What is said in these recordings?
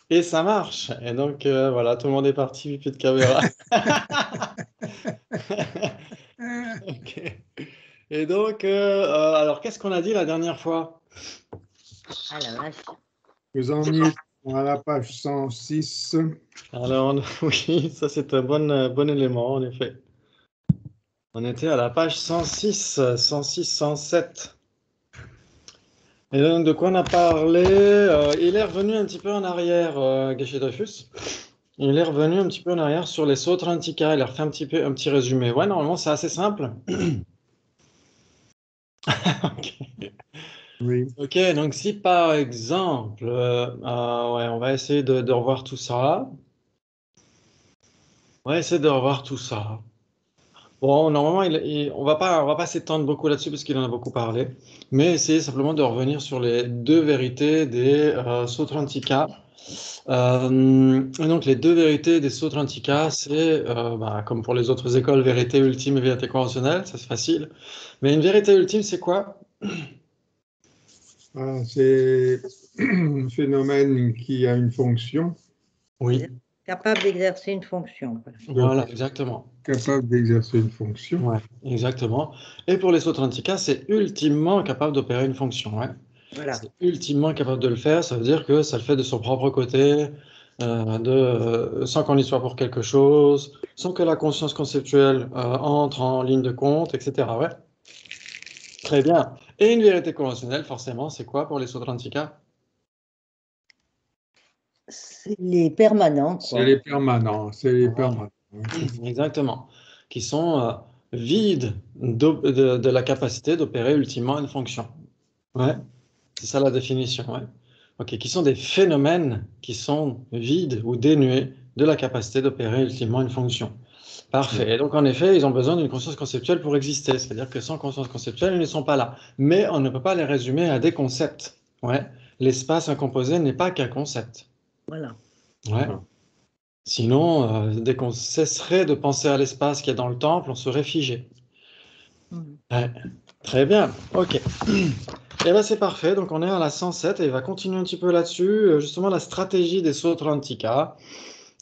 Et ça marche. Et donc, voilà, tout le monde est parti, plus de caméra. Ok. Et donc, alors, qu'est-ce qu'on a dit la dernière fois? Ah la vache. Vous en êtes à la page 106. Alors, oui, ça c'est un bon élément, en effet. On était à la page 106, 106, 107. Et donc, de quoi on a parlé? Il est revenu un petit peu en arrière, Geshe Dreyfus. Il est revenu un petit peu en arrière sur les Sautrantika. Il a refait un petit résumé. Ouais, normalement, c'est assez simple. Ok. Oui. Ok, donc si par exemple, ouais, on va essayer de revoir tout ça. On va essayer de revoir tout ça. Bon, normalement, on va pas s'étendre beaucoup là-dessus parce qu'il en a beaucoup parlé, mais essayer simplement de revenir sur les deux vérités des Sautrantika. Et donc, les deux vérités des Sautrantika, c'est, comme pour les autres écoles, vérité ultime et vérité conventionnelle, ça c'est facile. Mais une vérité ultime, c'est quoi? Ah, c'est un phénomène qui a une fonction, Oui, Capable d'exercer une fonction. voilà, exactement. capable d'exercer une fonction. Ouais, exactement. Et pour les Sautrantika, c'est ultimement capable d'opérer une fonction. Ouais. Voilà. C'est ultimement capable de le faire. Ça veut dire que ça le fait de son propre côté, sans qu'on y soit pour quelque chose, sans que la conscience conceptuelle entre en ligne de compte, etc. Ouais. Très bien. Et une vérité conventionnelle, forcément, c'est quoi pour les Sautrantika? C'est les permanents, quoi. C'est les permanents, c'est les Voilà. permanents. Exactement. Qui sont vides de la capacité d'opérer ultimement une fonction. Ouais. C'est ça la définition, ouais. Ok, qui sont des phénomènes qui sont vides ou dénués de la capacité d'opérer ultimement une fonction. Parfait. Et donc, en effet, ils ont besoin d'une conscience conceptuelle pour exister. C'est-à-dire que sans conscience conceptuelle, ils ne sont pas là. Mais on ne peut pas les résumer à des concepts. Ouais. L'espace incomposé n'est pas qu'un concept. Voilà. Ouais. Sinon, dès qu'on cesserait de penser à l'espace qui est dans le temple, on serait figé. Ouais. Très bien. Ok. Et bien c'est parfait, donc on est à la 107 et il va continuer un petit peu là-dessus, justement la stratégie des Sautrantika,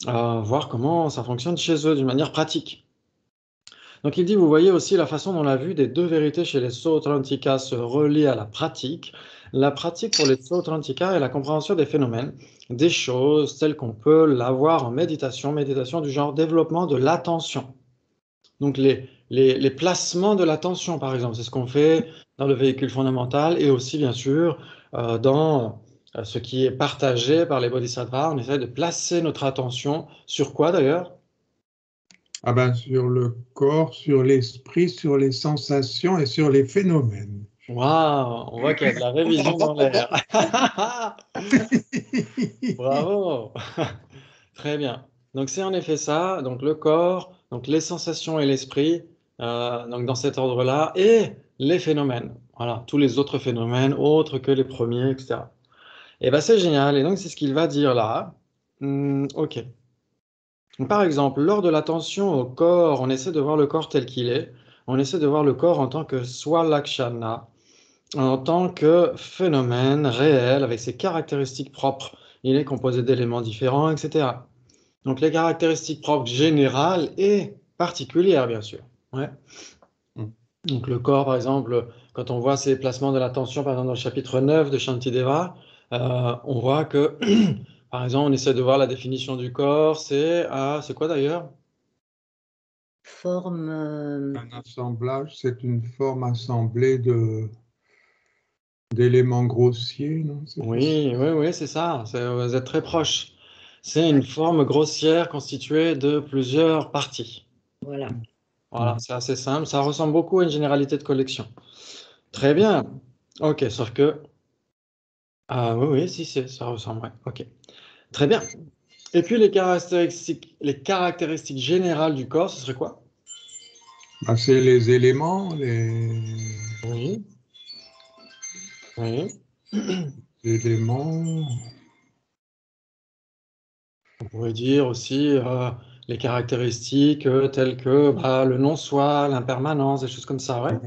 voir comment ça fonctionne chez eux d'une manière pratique. Donc il dit, vous voyez aussi la façon dont la vue des deux vérités chez les Sautrantika se relie à la pratique. La pratique pour les Sautrantika est la compréhension des phénomènes, des choses telles qu'on peut l'avoir en méditation, méditation du genre développement de l'attention. Donc les placements de l'attention, par exemple, c'est ce qu'on fait dans le véhicule fondamental et aussi, bien sûr, dans ce qui est partagé par les bodhisattvas. On essaie de placer notre attention sur quoi d'ailleurs? Ah ben, sur le corps, sur l'esprit, sur les sensations et sur les phénomènes. Waouh, on voit qu'il y a de la révision dans l'air. Bravo. Très bien. Donc c'est en effet ça, donc le corps, donc les sensations et l'esprit, donc dans cet ordre-là, et les phénomènes. Voilà, tous les autres phénomènes autres que les premiers, etc. Et ben c'est génial. Et donc c'est ce qu'il va dire là. Ok. Donc, par exemple, lors de l'attention au corps, on essaie de voir le corps tel qu'il est. On essaie de voir le corps en tant que swalakshana, en tant que phénomène réel avec ses caractéristiques propres. Il est composé d'éléments différents, etc. Donc les caractéristiques propres générales et particulières, bien sûr. Ouais. Mm. Donc le corps, par exemple, quand on voit ces placements de l'attention, par exemple dans le chapitre 9 de Shantideva, on voit que, par exemple, on essaie de voir la définition du corps, c'est quoi d'ailleurs? Forme. Un assemblage, c'est une forme assemblée d'éléments grossiers, non? C'est pas ça. Oui, oui, oui, c'est ça, vous êtes très proche. C'est une forme grossière constituée de plusieurs parties. Voilà. Voilà, c'est assez simple, ça ressemble beaucoup à une généralité de collection. Très bien. Ok, sauf que ah oui, oui, si, ça ressemble, ouais. Ok. Très bien. Et puis les caractéristiques générales du corps, ce serait quoi? Ah, c'est les éléments, Oui. Oui. éléments. On pourrait dire aussi les caractéristiques telles que le non-soi, l'impermanence, des choses comme ça, ouais.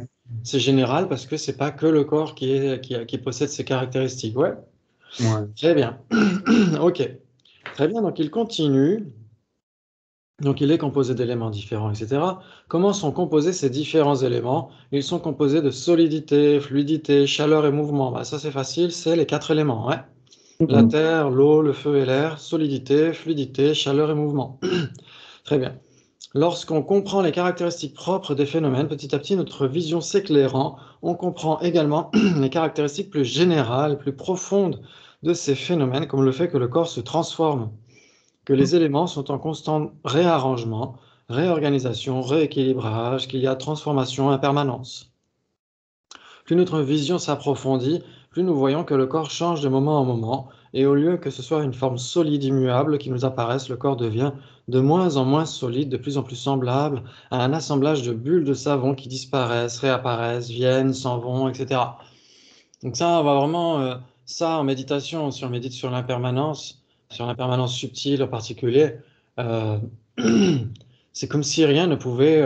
C'est général parce que c'est pas que le corps qui possède ces caractéristiques, ouais. Ouais. Très bien. Ok. Très bien, donc il continue. Donc il est composé d'éléments différents, etc. Comment sont composés ces différents éléments? Ils sont composés de solidité, fluidité, chaleur et mouvement. Bah, ça c'est facile, c'est les 4 éléments. Ouais. La terre, l'eau, le feu et l'air, solidité, fluidité, chaleur et mouvement. Très bien. Lorsqu'on comprend les caractéristiques propres des phénomènes, petit à petit notre vision s'éclairant, on comprend également les caractéristiques plus générales, plus profondes de ces phénomènes, comme le fait que le corps se transforme, que les éléments sont en constant réarrangement, réorganisation, rééquilibrage, qu'il y a transformation, impermanence. Plus notre vision s'approfondit, plus nous voyons que le corps change de moment en moment, et au lieu que ce soit une forme solide, immuable qui nous apparaisse, le corps devient de moins en moins solide, de plus en plus semblable à un assemblage de bulles de savon qui disparaissent, réapparaissent, viennent, s'en vont, etc. Donc ça, on va vraiment, ça en méditation, si on médite sur l'impermanence subtile en particulier, euh, c'est comme si rien ne pouvait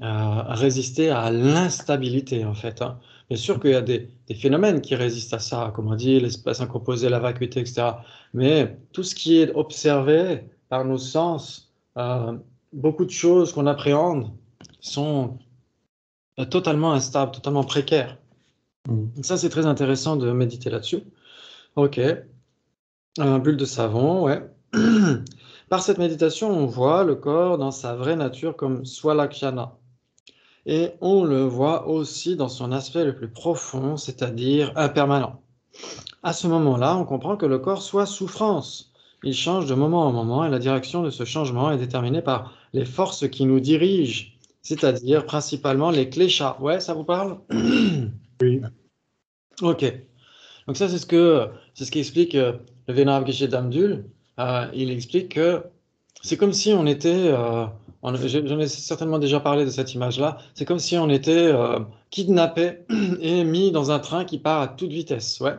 résister à l'instabilité, en fait, hein. Bien sûr qu'il y a des phénomènes qui résistent à ça, comme on dit, l'espace incomposé, la vacuité, etc. Mais tout ce qui est observé par nos sens, beaucoup de choses qu'on appréhende sont totalement instables, totalement précaires. Donc ça, c'est très intéressant de méditer là-dessus. Ok, un bulle de savon, ouais. Par cette méditation, on voit le corps dans sa vraie nature comme Swalakshana. Et on le voit aussi dans son aspect le plus profond, c'est-à-dire impermanent. À ce moment-là, on comprend que le corps soit souffrance. Il change de moment en moment et la direction de ce changement est déterminée par les forces qui nous dirigent, c'est-à-dire principalement les kleshas. Ouais, ça vous parle? Oui. Ok. Donc ça, c'est ce qu'explique le vénérable Geshe Damdul. Il explique que c'est comme si on était, j'en ai certainement déjà parlé de cette image-là, c'est comme si on était kidnappé et mis dans un train qui part à toute vitesse, ouais.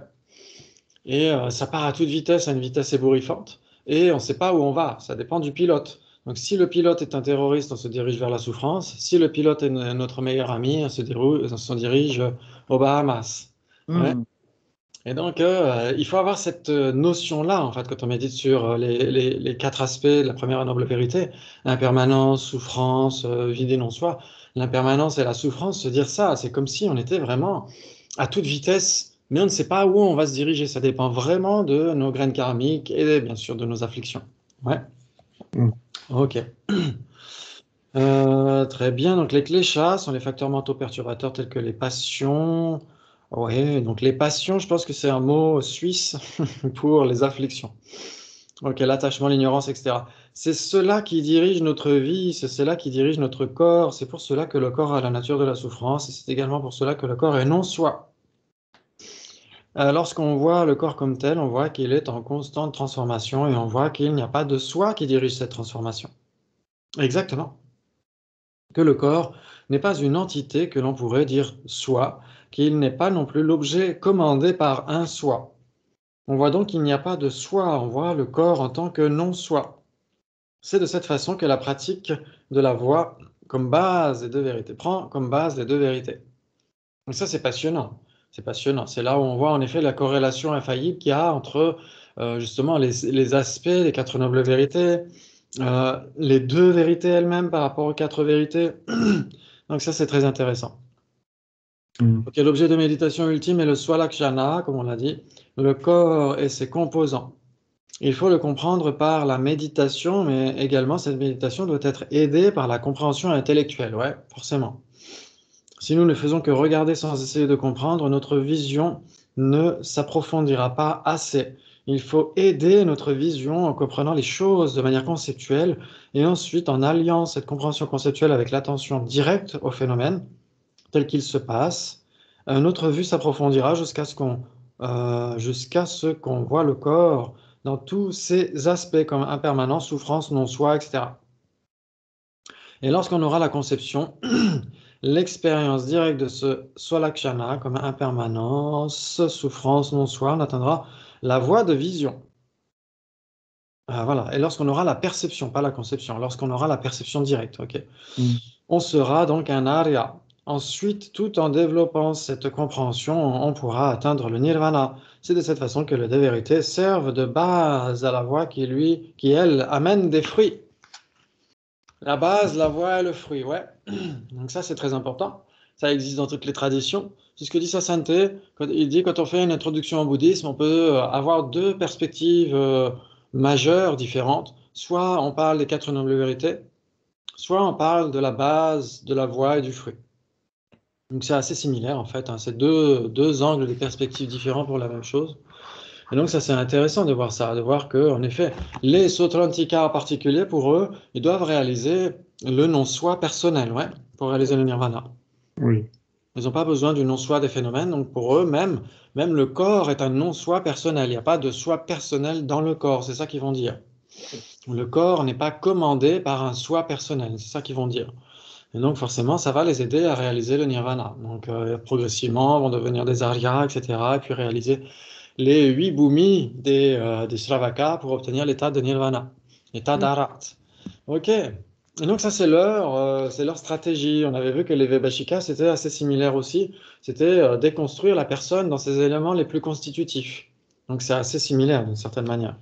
Et ça part à toute vitesse, à une vitesse ébouriffante, et on ne sait pas où on va, ça dépend du pilote. Donc si le pilote est un terroriste, on se dirige vers la souffrance. Si le pilote est notre meilleur ami, on se dirige aux Bahamas. Ouais. Et donc, il faut avoir cette notion-là, en fait, quand on médite sur les 4 aspects de la première et noble vérité, l'impermanence, souffrance, vide et non-soi. L'impermanence et la souffrance, se dire ça, c'est comme si on était vraiment à toute vitesse, mais on ne sait pas où on va se diriger. Ça dépend vraiment de nos graines karmiques et bien sûr de nos afflictions. Ouais, ok. Très bien, donc les kleshas sont les facteurs mentaux perturbateurs tels que les passions. Oui, donc les passions, je pense que c'est un mot suisse pour les afflictions. Ok, l'attachement, l'ignorance, etc. C'est cela qui dirige notre vie, c'est cela qui dirige notre corps. C'est pour cela que le corps a la nature de la souffrance et c'est également pour cela que le corps est non-soi. Lorsqu'on voit le corps comme tel, on voit qu'il est en constante transformation et on voit qu'il n'y a pas de soi qui dirige cette transformation. Exactement. Que le corps n'est pas une entité que l'on pourrait dire soi, qu'il n'est pas non plus l'objet commandé par un soi. On voit donc qu'il n'y a pas de soi, on voit le corps en tant que non-soi. C'est de cette façon que la pratique de la voie comme base des deux vérités prend comme base les deux vérités. Donc ça, c'est passionnant. C'est passionnant. C'est là où on voit en effet la corrélation infaillible qu'il y a entre justement les aspects des 4 nobles vérités, les 2 vérités elles-mêmes par rapport aux 4 vérités. Donc ça, c'est très intéressant. Ok, l'objet de méditation ultime est le Swalakshana, comme on l'a dit, le corps et ses composants. Il faut le comprendre par la méditation, mais également cette méditation doit être aidée par la compréhension intellectuelle, ouais, forcément. Si nous ne faisons que regarder sans essayer de comprendre, notre vision ne s'approfondira pas assez. Il faut aider notre vision en comprenant les choses de manière conceptuelle et ensuite en alliant cette compréhension conceptuelle avec l'attention directe au phénomène tel qu'il se passe. Notre vue s'approfondira jusqu'à ce qu'on voit le corps dans tous ses aspects comme impermanence, souffrance, non-soi, etc. Et lorsqu'on aura la conception, l'expérience directe de ce Swalakshana comme impermanence, souffrance, non-soi, on atteindra la voie de vision. Voilà. Et lorsqu'on aura la perception, pas la conception, lorsqu'on aura la perception directe, ok. On sera donc un Arya. Ensuite, tout en développant cette compréhension, on pourra atteindre le nirvana. C'est de cette façon que les deux vérités servent de base à la voie qui elle, amène des fruits. La base, la voie et le fruit, ouais. Donc ça, c'est très important. Ça existe dans toutes les traditions. C'est ce que dit Sasanté. Il dit quand on fait une introduction au bouddhisme, on peut avoir deux perspectives majeures différentes. Soit on parle des quatre nobles vérités, soit on parle de la base, de la voie et du fruit. Donc c'est assez similaire en fait, hein. C'est deux angles, des perspectives différents pour la même chose. Et donc ça c'est intéressant de voir ça, de voir que en effet, les Sautrantika en particulier, pour eux, ils doivent réaliser le non-soi personnel, ouais, pour réaliser le nirvana. Oui. Ils n'ont pas besoin du non-soi des phénomènes, donc pour eux, même le corps est un non-soi personnel. Il n'y a pas de soi personnel dans le corps, c'est ça qu'ils vont dire. Le corps n'est pas commandé par un soi personnel, c'est ça qu'ils vont dire. Et donc forcément, ça va les aider à réaliser le nirvana. Donc progressivement, vont devenir des aryas, etc. Et puis réaliser les 8 bhumis des Sravaka pour obtenir l'état de nirvana, l'état d'arat. Ok. Et donc ça, c'est leur stratégie. On avait vu que les Vaibhashikas, c'était assez similaire aussi. C'était déconstruire la personne dans ses éléments les plus constitutifs. Donc c'est assez similaire d'une certaine manière.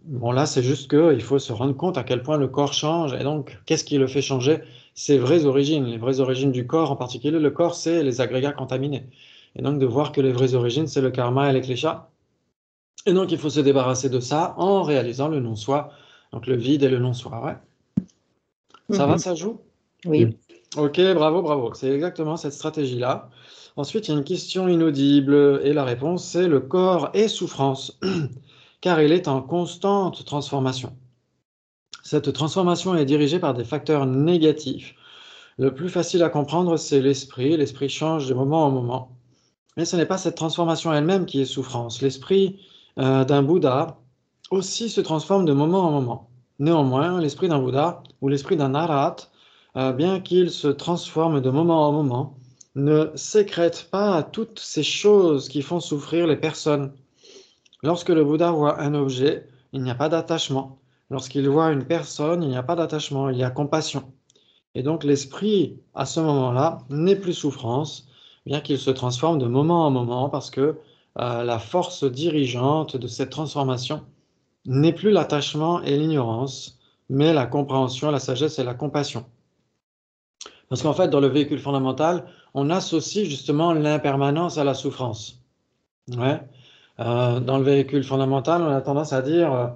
Bon là, c'est juste qu'il faut se rendre compte à quel point le corps change. Et donc, qu'est-ce qui le fait changer? Ses vraies origines, les vraies origines du corps en particulier. Le corps, c'est les agrégats contaminés. Et donc de voir que les vraies origines, c'est le karma et les kleshas. Et donc il faut se débarrasser de ça en réalisant le non-soi. Donc le vide et le non-soi, ouais. Ça va, ça joue? Oui. Ok, bravo, bravo. C'est exactement cette stratégie-là. Ensuite, il y a une question inaudible et la réponse, c'est le corps est souffrance, car il est en constante transformation. Cette transformation est dirigée par des facteurs négatifs. Le plus facile à comprendre, c'est l'esprit. L'esprit change de moment en moment. Mais ce n'est pas cette transformation elle-même qui est souffrance. L'esprit d'un Bouddha aussi se transforme de moment en moment. Néanmoins, l'esprit d'un Bouddha ou l'esprit d'un Arhat, bien qu'il se transforme de moment en moment, ne sécrète pas toutes ces choses qui font souffrir les personnes. Lorsque le Bouddha voit un objet, il n'y a pas d'attachement. Lorsqu'il voit une personne, il n'y a pas d'attachement, il y a compassion. Et donc l'esprit, à ce moment-là, n'est plus souffrance, bien qu'il se transforme de moment en moment, parce que la force dirigeante de cette transformation n'est plus l'attachement et l'ignorance, mais la compréhension, la sagesse et la compassion. Parce qu'en fait, dans le véhicule fondamental, on associe justement l'impermanence à la souffrance. Ouais. Dans le véhicule fondamental, on a tendance à dire,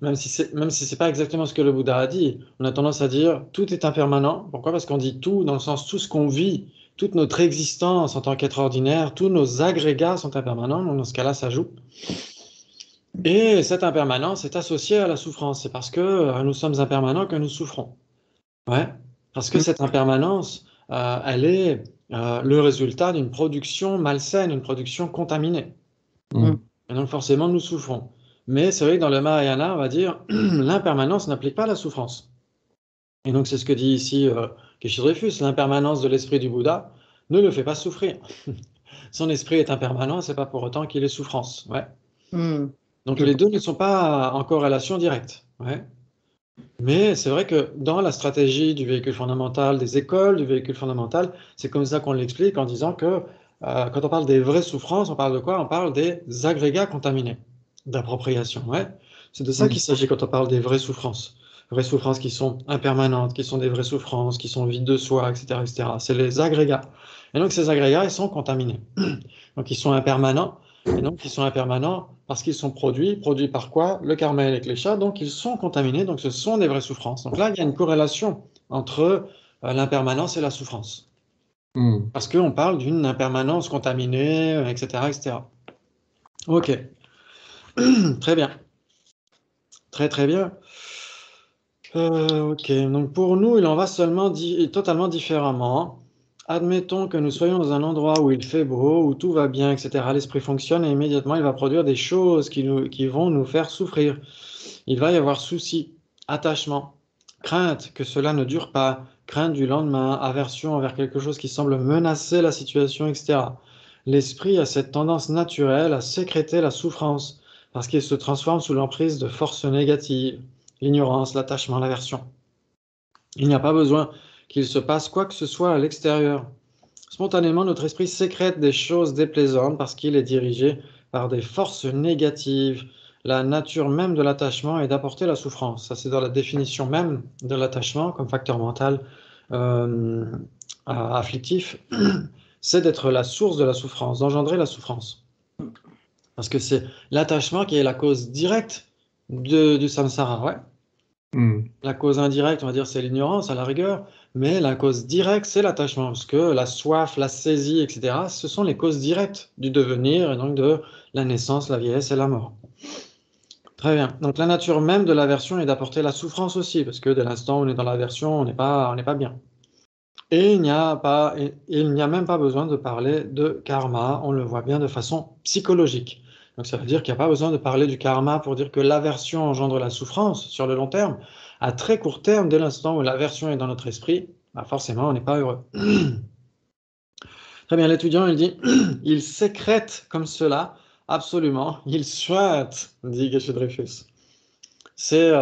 même si c'est pas exactement ce que le Bouddha a dit, on a tendance à dire tout est impermanent. Pourquoi? Parce qu'on dit tout dans le sens tout ce qu'on vit, toute notre existence en tant qu'être ordinaire, tous nos agrégats sont impermanents. Donc dans ce cas-là, ça joue. Et cette impermanence est associée à la souffrance. C'est parce que nous sommes impermanents que nous souffrons. Ouais. Parce que cette impermanence, elle est le résultat d'une production malsaine, une production contaminée. Et donc forcément, nous souffrons. Mais c'est vrai que dans le Mahayana, on va dire, l'impermanence n'applique pas la souffrance. Et donc c'est ce que dit ici Keshe Dreyfus, l'impermanence de l'esprit du Bouddha ne le fait pas souffrir. Son esprit est impermanent, c'est pas pour autant qu'il est souffrance. Ouais. Donc les deux ne sont pas en corrélation directe. Ouais. Mais c'est vrai que dans la stratégie du véhicule fondamental, des écoles du véhicule fondamental, c'est comme ça qu'on l'explique en disant que quand on parle des vraies souffrances, on parle de quoi? On parle des agrégats contaminés d'appropriation. Ouais. C'est de ça qu'il s'agit quand on parle des vraies souffrances. Vraies souffrances qui sont impermanentes, qui sont des vraies souffrances, qui sont vides de soi, etc., etc. C'est les agrégats. Et donc ces agrégats, ils sont contaminés. Donc ils sont impermanents. Et donc ils sont impermanents parce qu'ils sont produits par quoi? Le karma et les kleshas. Donc ils sont contaminés. Donc ce sont des vraies souffrances. Donc là, il y a une corrélation entre l'impermanence et la souffrance. Parce qu'on parle d'une impermanence contaminée, etc., etc. Ok. Très bien. Très, très bien. Ok. Donc pour nous, il en va seulement totalement différemment. Admettons que nous soyons dans un endroit où il fait beau, où tout va bien, etc. L'esprit fonctionne et immédiatement, il va produire des choses qui vont nous faire souffrir. Il va y avoir souci, attachement, crainte que cela ne dure pas, crainte du lendemain, aversion envers quelque chose qui semble menacer la situation, etc. L'esprit a cette tendance naturelle à sécréter la souffrance parce qu'il se transforme sous l'emprise de forces négatives, l'ignorance, l'attachement, l'aversion. Il n'y a pas besoin qu'il se passe quoi que ce soit à l'extérieur. Spontanément, notre esprit sécrète des choses déplaisantes parce qu'il est dirigé par des forces négatives. La nature même de l'attachement est d'apporter la souffrance. Ça, c'est dans la définition même de l'attachement comme facteur mental afflictif. C'est d'être la source de la souffrance, d'engendrer la souffrance. Parce que c'est l'attachement qui est la cause directe du samsara, ouais. La cause indirecte, on va dire, c'est l'ignorance à la rigueur, mais la cause directe, c'est l'attachement, parce que la soif, la saisie, etc., ce sont les causes directes du devenir, et donc de la naissance, la vieillesse et la mort. Très bien. Donc la nature même de l'aversion est d'apporter la souffrance aussi, parce que dès l'instant où on est dans l'aversion, on n'est pas bien. Et il n'y a même pas besoin de parler de karma, on le voit bien de façon psychologique. Donc ça veut dire qu'il n'y a pas besoin de parler du karma pour dire que l'aversion engendre la souffrance sur le long terme. À très court terme, dès l'instant où l'aversion est dans notre esprit, bah forcément on n'est pas heureux. Très bien, l'étudiant il dit, il sécrète comme cela, absolument, il souhaite, dit Geshe-Dreyfus. C'est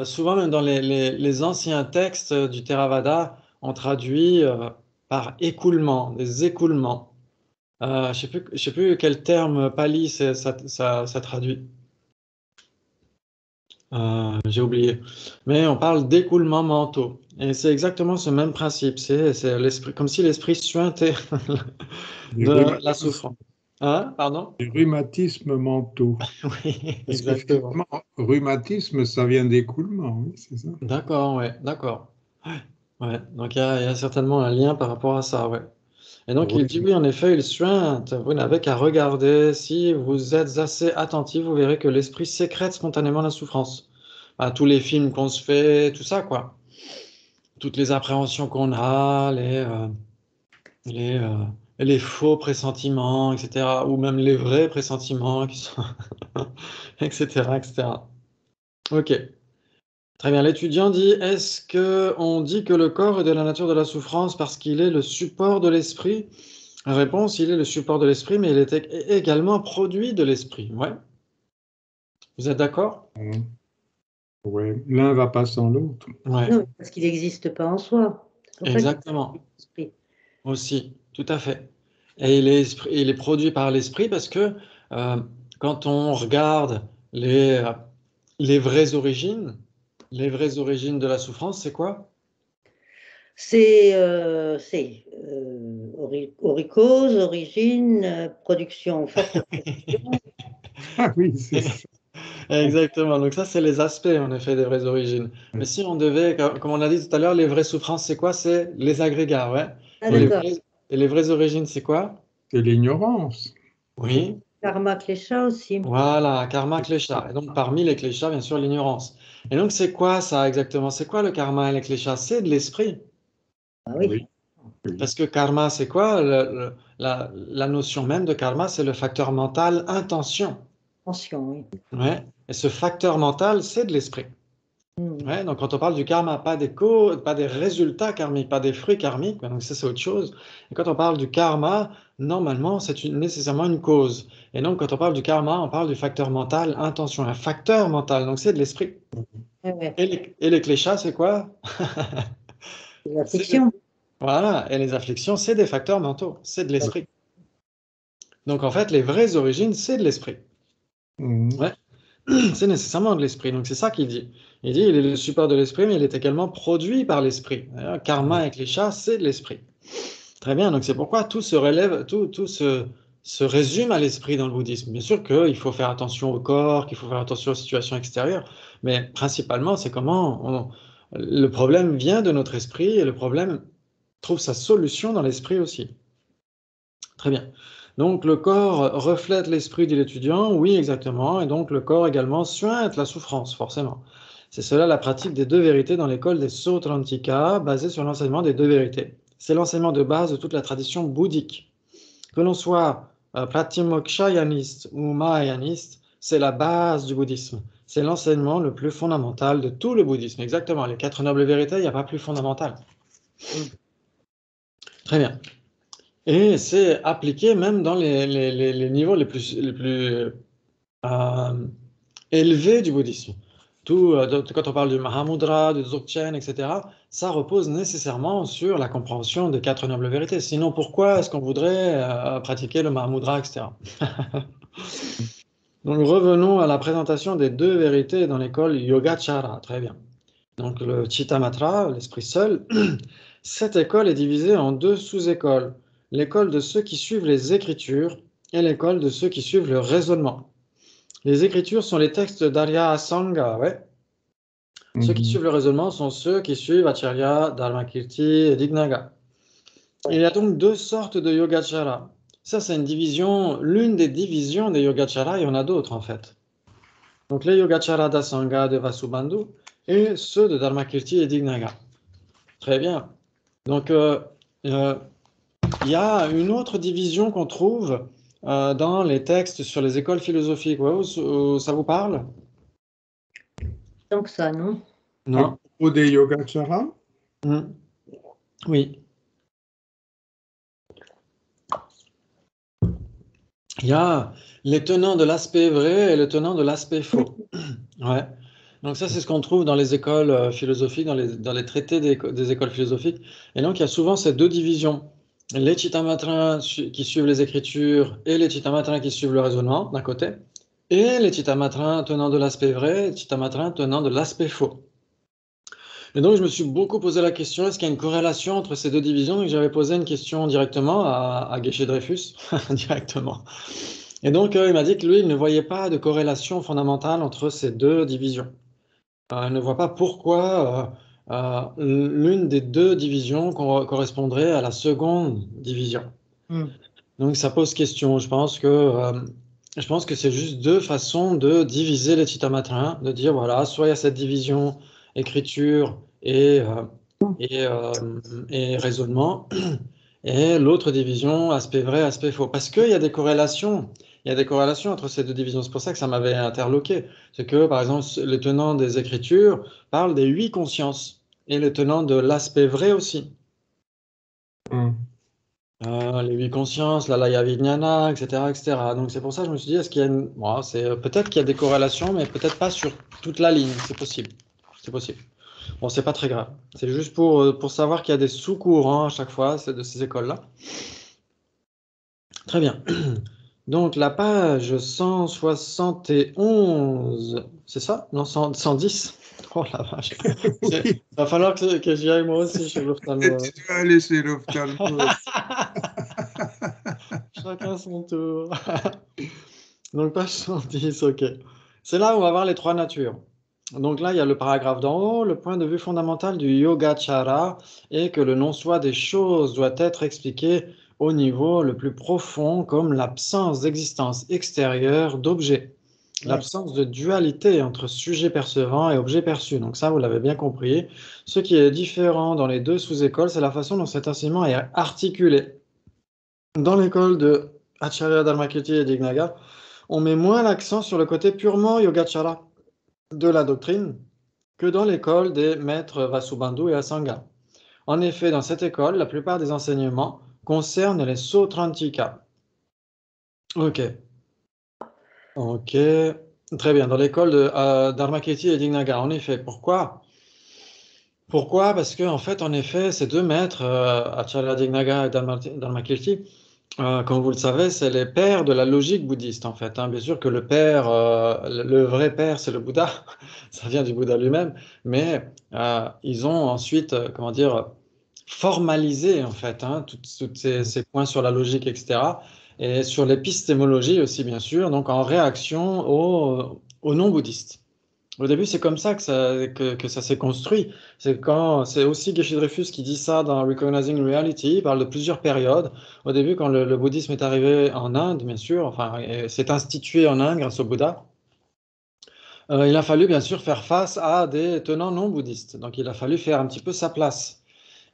souvent même dans les anciens textes du Theravada, on traduit par écoulement, des écoulements. Je sais plus quel terme pali ça traduit. J'ai oublié. Mais on parle d'écoulements mentaux. Et c'est exactement ce même principe. C'est l'esprit, comme si l'esprit suintait de la souffrance. Hein, pardon? Les rhumatismes mentaux. Oui, Parce exactement. qu'effectivement, rhumatisme, ça vient d'écoulement, oui, c'est ça. D'accord, ouais, d'accord. Ouais, donc il y a certainement un lien par rapport à ça, ouais. Et donc il dit oui, en effet, il suinte. Vous n'avez qu'à regarder. Si vous êtes assez attentif, vous verrez que l'esprit sécrète spontanément la souffrance. Bah, tous les films qu'on se fait, tout ça, quoi. Toutes les appréhensions qu'on a, les, euh, les faux pressentiments, etc. Ou même les vrais pressentiments qui sont, etc., etc. Ok. Très bien. L'étudiant dit, est-ce que on dit que le corps est de la nature de la souffrance parce qu'il est le support de l'esprit? Réponse, il est le support de l'esprit, mais il est également produit de l'esprit. Ouais. Vous êtes d'accord? Ouais. L'un va pas sans l'autre. Ouais. Non, parce qu'il n'existe pas en soi. C'est pour ça qu'il Exactement. est l'esprit. Aussi, tout à fait. Et il est produit par l'esprit parce que euh, quand on regarde les vraies origines de la souffrance, c'est quoi? C'est oricose, origine, production, forte production. Ah oui, c'est ça. Exactement. Donc ça, c'est les aspects, en effet, des vraies origines. Mais si on devait, comme on a dit tout à l'heure, les vraies souffrances, c'est quoi? C'est les agrégats, ouais. Ah, Et d'accord. les vraies origines, c'est quoi? C'est l'ignorance. Oui. Karma klesha aussi. Voilà, karma, klesha. Et donc, parmi les kleshas, bien sûr, l'ignorance. Et donc, c'est quoi ça exactement? C'est quoi le karma et les kleshas? C'est de l'esprit. Ah oui, Oui. Parce que karma, c'est quoi? La notion même de karma, c'est le facteur mental intention. attention, oui. Ouais. Et ce facteur mental, c'est de l'esprit. Hmm. Ouais, donc quand on parle du karma, pas des résultats karmiques, pas des fruits karmiques, donc ça c'est autre chose. Et quand on parle du karma, normalement c'est nécessairement une cause. Et donc quand on parle du karma, on parle du facteur mental, intention, un facteur mental, donc c'est de l'esprit. Ouais, ouais. Et les kleshas, c'est quoi? Les C'est des- afflictions. Voilà, et les afflictions, c'est des facteurs mentaux, c'est de l'esprit. Donc en fait, les vraies origines, c'est de l'esprit. Mhm. Ouais. C'est nécessairement de l'esprit. Donc c'est ça qu'il dit. Il dit il est le support de l'esprit, mais il est également produit par l'esprit. Karma avec les chats, c'est de l'esprit. Très bien, donc c'est pourquoi tout se relève, tout se résume à l'esprit dans le bouddhisme. Bien sûr qu'il faut faire attention au corps, qu'il faut faire attention aux situations extérieures, mais principalement, c'est le problème vient de notre esprit et le problème trouve sa solution dans l'esprit aussi. Très bien. Donc le corps reflète l'esprit de l'étudiant, oui exactement, et donc le corps également suinte la souffrance, forcément. C'est cela la pratique des deux vérités dans l'école des Sautrantika, basée sur l'enseignement des deux vérités. C'est l'enseignement de base de toute la tradition bouddhique. Que l'on soit pratimokshayaniste ou mahayaniste, c'est la base du bouddhisme. C'est l'enseignement le plus fondamental de tout le bouddhisme. Exactement, les quatre nobles vérités, il n'y a pas plus fondamental. Très bien. Et c'est appliqué même dans les niveaux les plus élevés du bouddhisme. Quand on parle du Mahamudra, du Dzogchen, etc., ça repose nécessairement sur la compréhension des 4 nobles vérités. Sinon, pourquoi est-ce qu'on voudrait pratiquer le Mahamudra, etc. Donc, revenons à la présentation des 2 vérités dans l'école Yogacara. Très bien. Donc, le Chittamatra, l'esprit seul, cette école est divisée en 2 sous-écoles. L'école de ceux qui suivent les Écritures et l'école de ceux qui suivent le raisonnement. Les Écritures sont les textes d'Arya Asanga, ouais. Ceux qui suivent le raisonnement sont ceux qui suivent Acharya, Dharmakirti et Dignaga. Il y a donc 2 sortes de Yogacara. Ça, c'est une division, l'une des divisions des Yogacara, il y en a d'autres en fait. Donc les Yogacara d'Asanga, de Vasubandhu, et ceux de Dharmakirti et Dignaga. Très bien. Donc, il y a une autre division qu'on trouve dans les textes sur les écoles philosophiques. Ouais, ça vous parle? Donc ça, non? À Non. propos des Yogacara, Oui. Il y a les tenants de l'aspect vrai et les tenants de l'aspect faux. Ouais. Donc ça, c'est ce qu'on trouve dans les écoles philosophiques, dans les traités des écoles philosophiques. Et donc, il y a souvent ces 2 divisions. Les Chittamatrins qui suivent les Écritures et les Chittamatrins qui suivent le raisonnement, d'un côté, et les Chittamatrins tenant de l'aspect vrai et les Chittamatrins tenant de l'aspect faux. Et donc, je me suis beaucoup posé la question, est-ce qu'il y a une corrélation entre ces 2 divisions? Donc, j'avais posé une question directement à Geshe Dreyfus, directement. Et donc, il m'a dit que lui, il ne voyait pas de corrélation fondamentale entre ces 2 divisions. Il ne voit pas pourquoi l'une des 2 divisions correspondrait à la seconde division. Donc, ça pose question. Je pense que c'est juste 2 façons de diviser les Chittamatrins, de dire, voilà, soit il y a cette division écriture et raisonnement, et l'autre division, aspect vrai, aspect faux. Parce qu'il y a des corrélations. Il y a des corrélations entre ces 2 divisions. C'est pour ça que ça m'avait interloqué. C'est que, par exemple, le tenant des Écritures parle des 8 consciences, et le tenant de l'aspect vrai aussi. Les 8 consciences, la Laya Vijnana, etc., etc. Donc c'est pour ça que je me suis dit, est-ce qu'il y a peut-être qu'il y a des corrélations, mais peut-être pas sur toute la ligne. C'est possible. C'est possible. Bon, c'est pas très grave. C'est juste pour savoir qu'il y a des sous-courants à chaque fois de ces écoles-là. Très bien. Donc la page 171, c'est ça? Non, 110? Oh la vache. Il va falloir que j'y aille moi aussi chez l'ophtalmo. Tu dois aller chez l'ophtalmo. Chacun son tour. Donc page 110, ok. C'est là où on va voir les 3 natures. Donc là, il y a le paragraphe d'en haut, le point de vue fondamental du Yogacara est que le non-soi des choses doit être expliqué au niveau le plus profond comme l'absence d'existence extérieure d'objet, l'absence de dualité entre sujet percevant et objet perçu. Donc ça, vous l'avez bien compris. Ce qui est différent dans les 2 sous-écoles, c'est la façon dont cet enseignement est articulé. Dans l'école de Acharya, Dharmakirti et Dignaga, on met moins l'accent sur le côté purement Yogacara de la doctrine que dans l'école des maîtres Vasubandhu et Asanga. En effet, dans cette école, la plupart des enseignements concernent les Sautrantika. Ok. Ok. Très bien. Dans l'école de Dharmakirti et Dignaga. En effet. Pourquoi? Pourquoi? Parce que, en fait, en effet, ces 2 maîtres, Acharya Dignaga et Dharmakirti, comme vous le savez, c'est les pères de la logique bouddhiste, en fait. Bien sûr que le père, le vrai père, c'est le Bouddha. Ça vient du Bouddha lui-même. Mais ils ont ensuite, comment dire, formalisé, en fait, tous ces points sur la logique, etc. Et sur l'épistémologie aussi, bien sûr, donc en réaction aux non-bouddhistes. Au début, c'est comme ça que ça s'est construit. C'est aussi Geshe Dreyfus qui dit ça dans Recognizing Reality. Il parle de plusieurs périodes. Au début, quand le bouddhisme est arrivé en Inde, bien sûr, enfin, s'est institué en Inde grâce au Bouddha, il a fallu bien sûr faire face à des tenants non bouddhistes. Donc, il a fallu faire un petit peu sa place.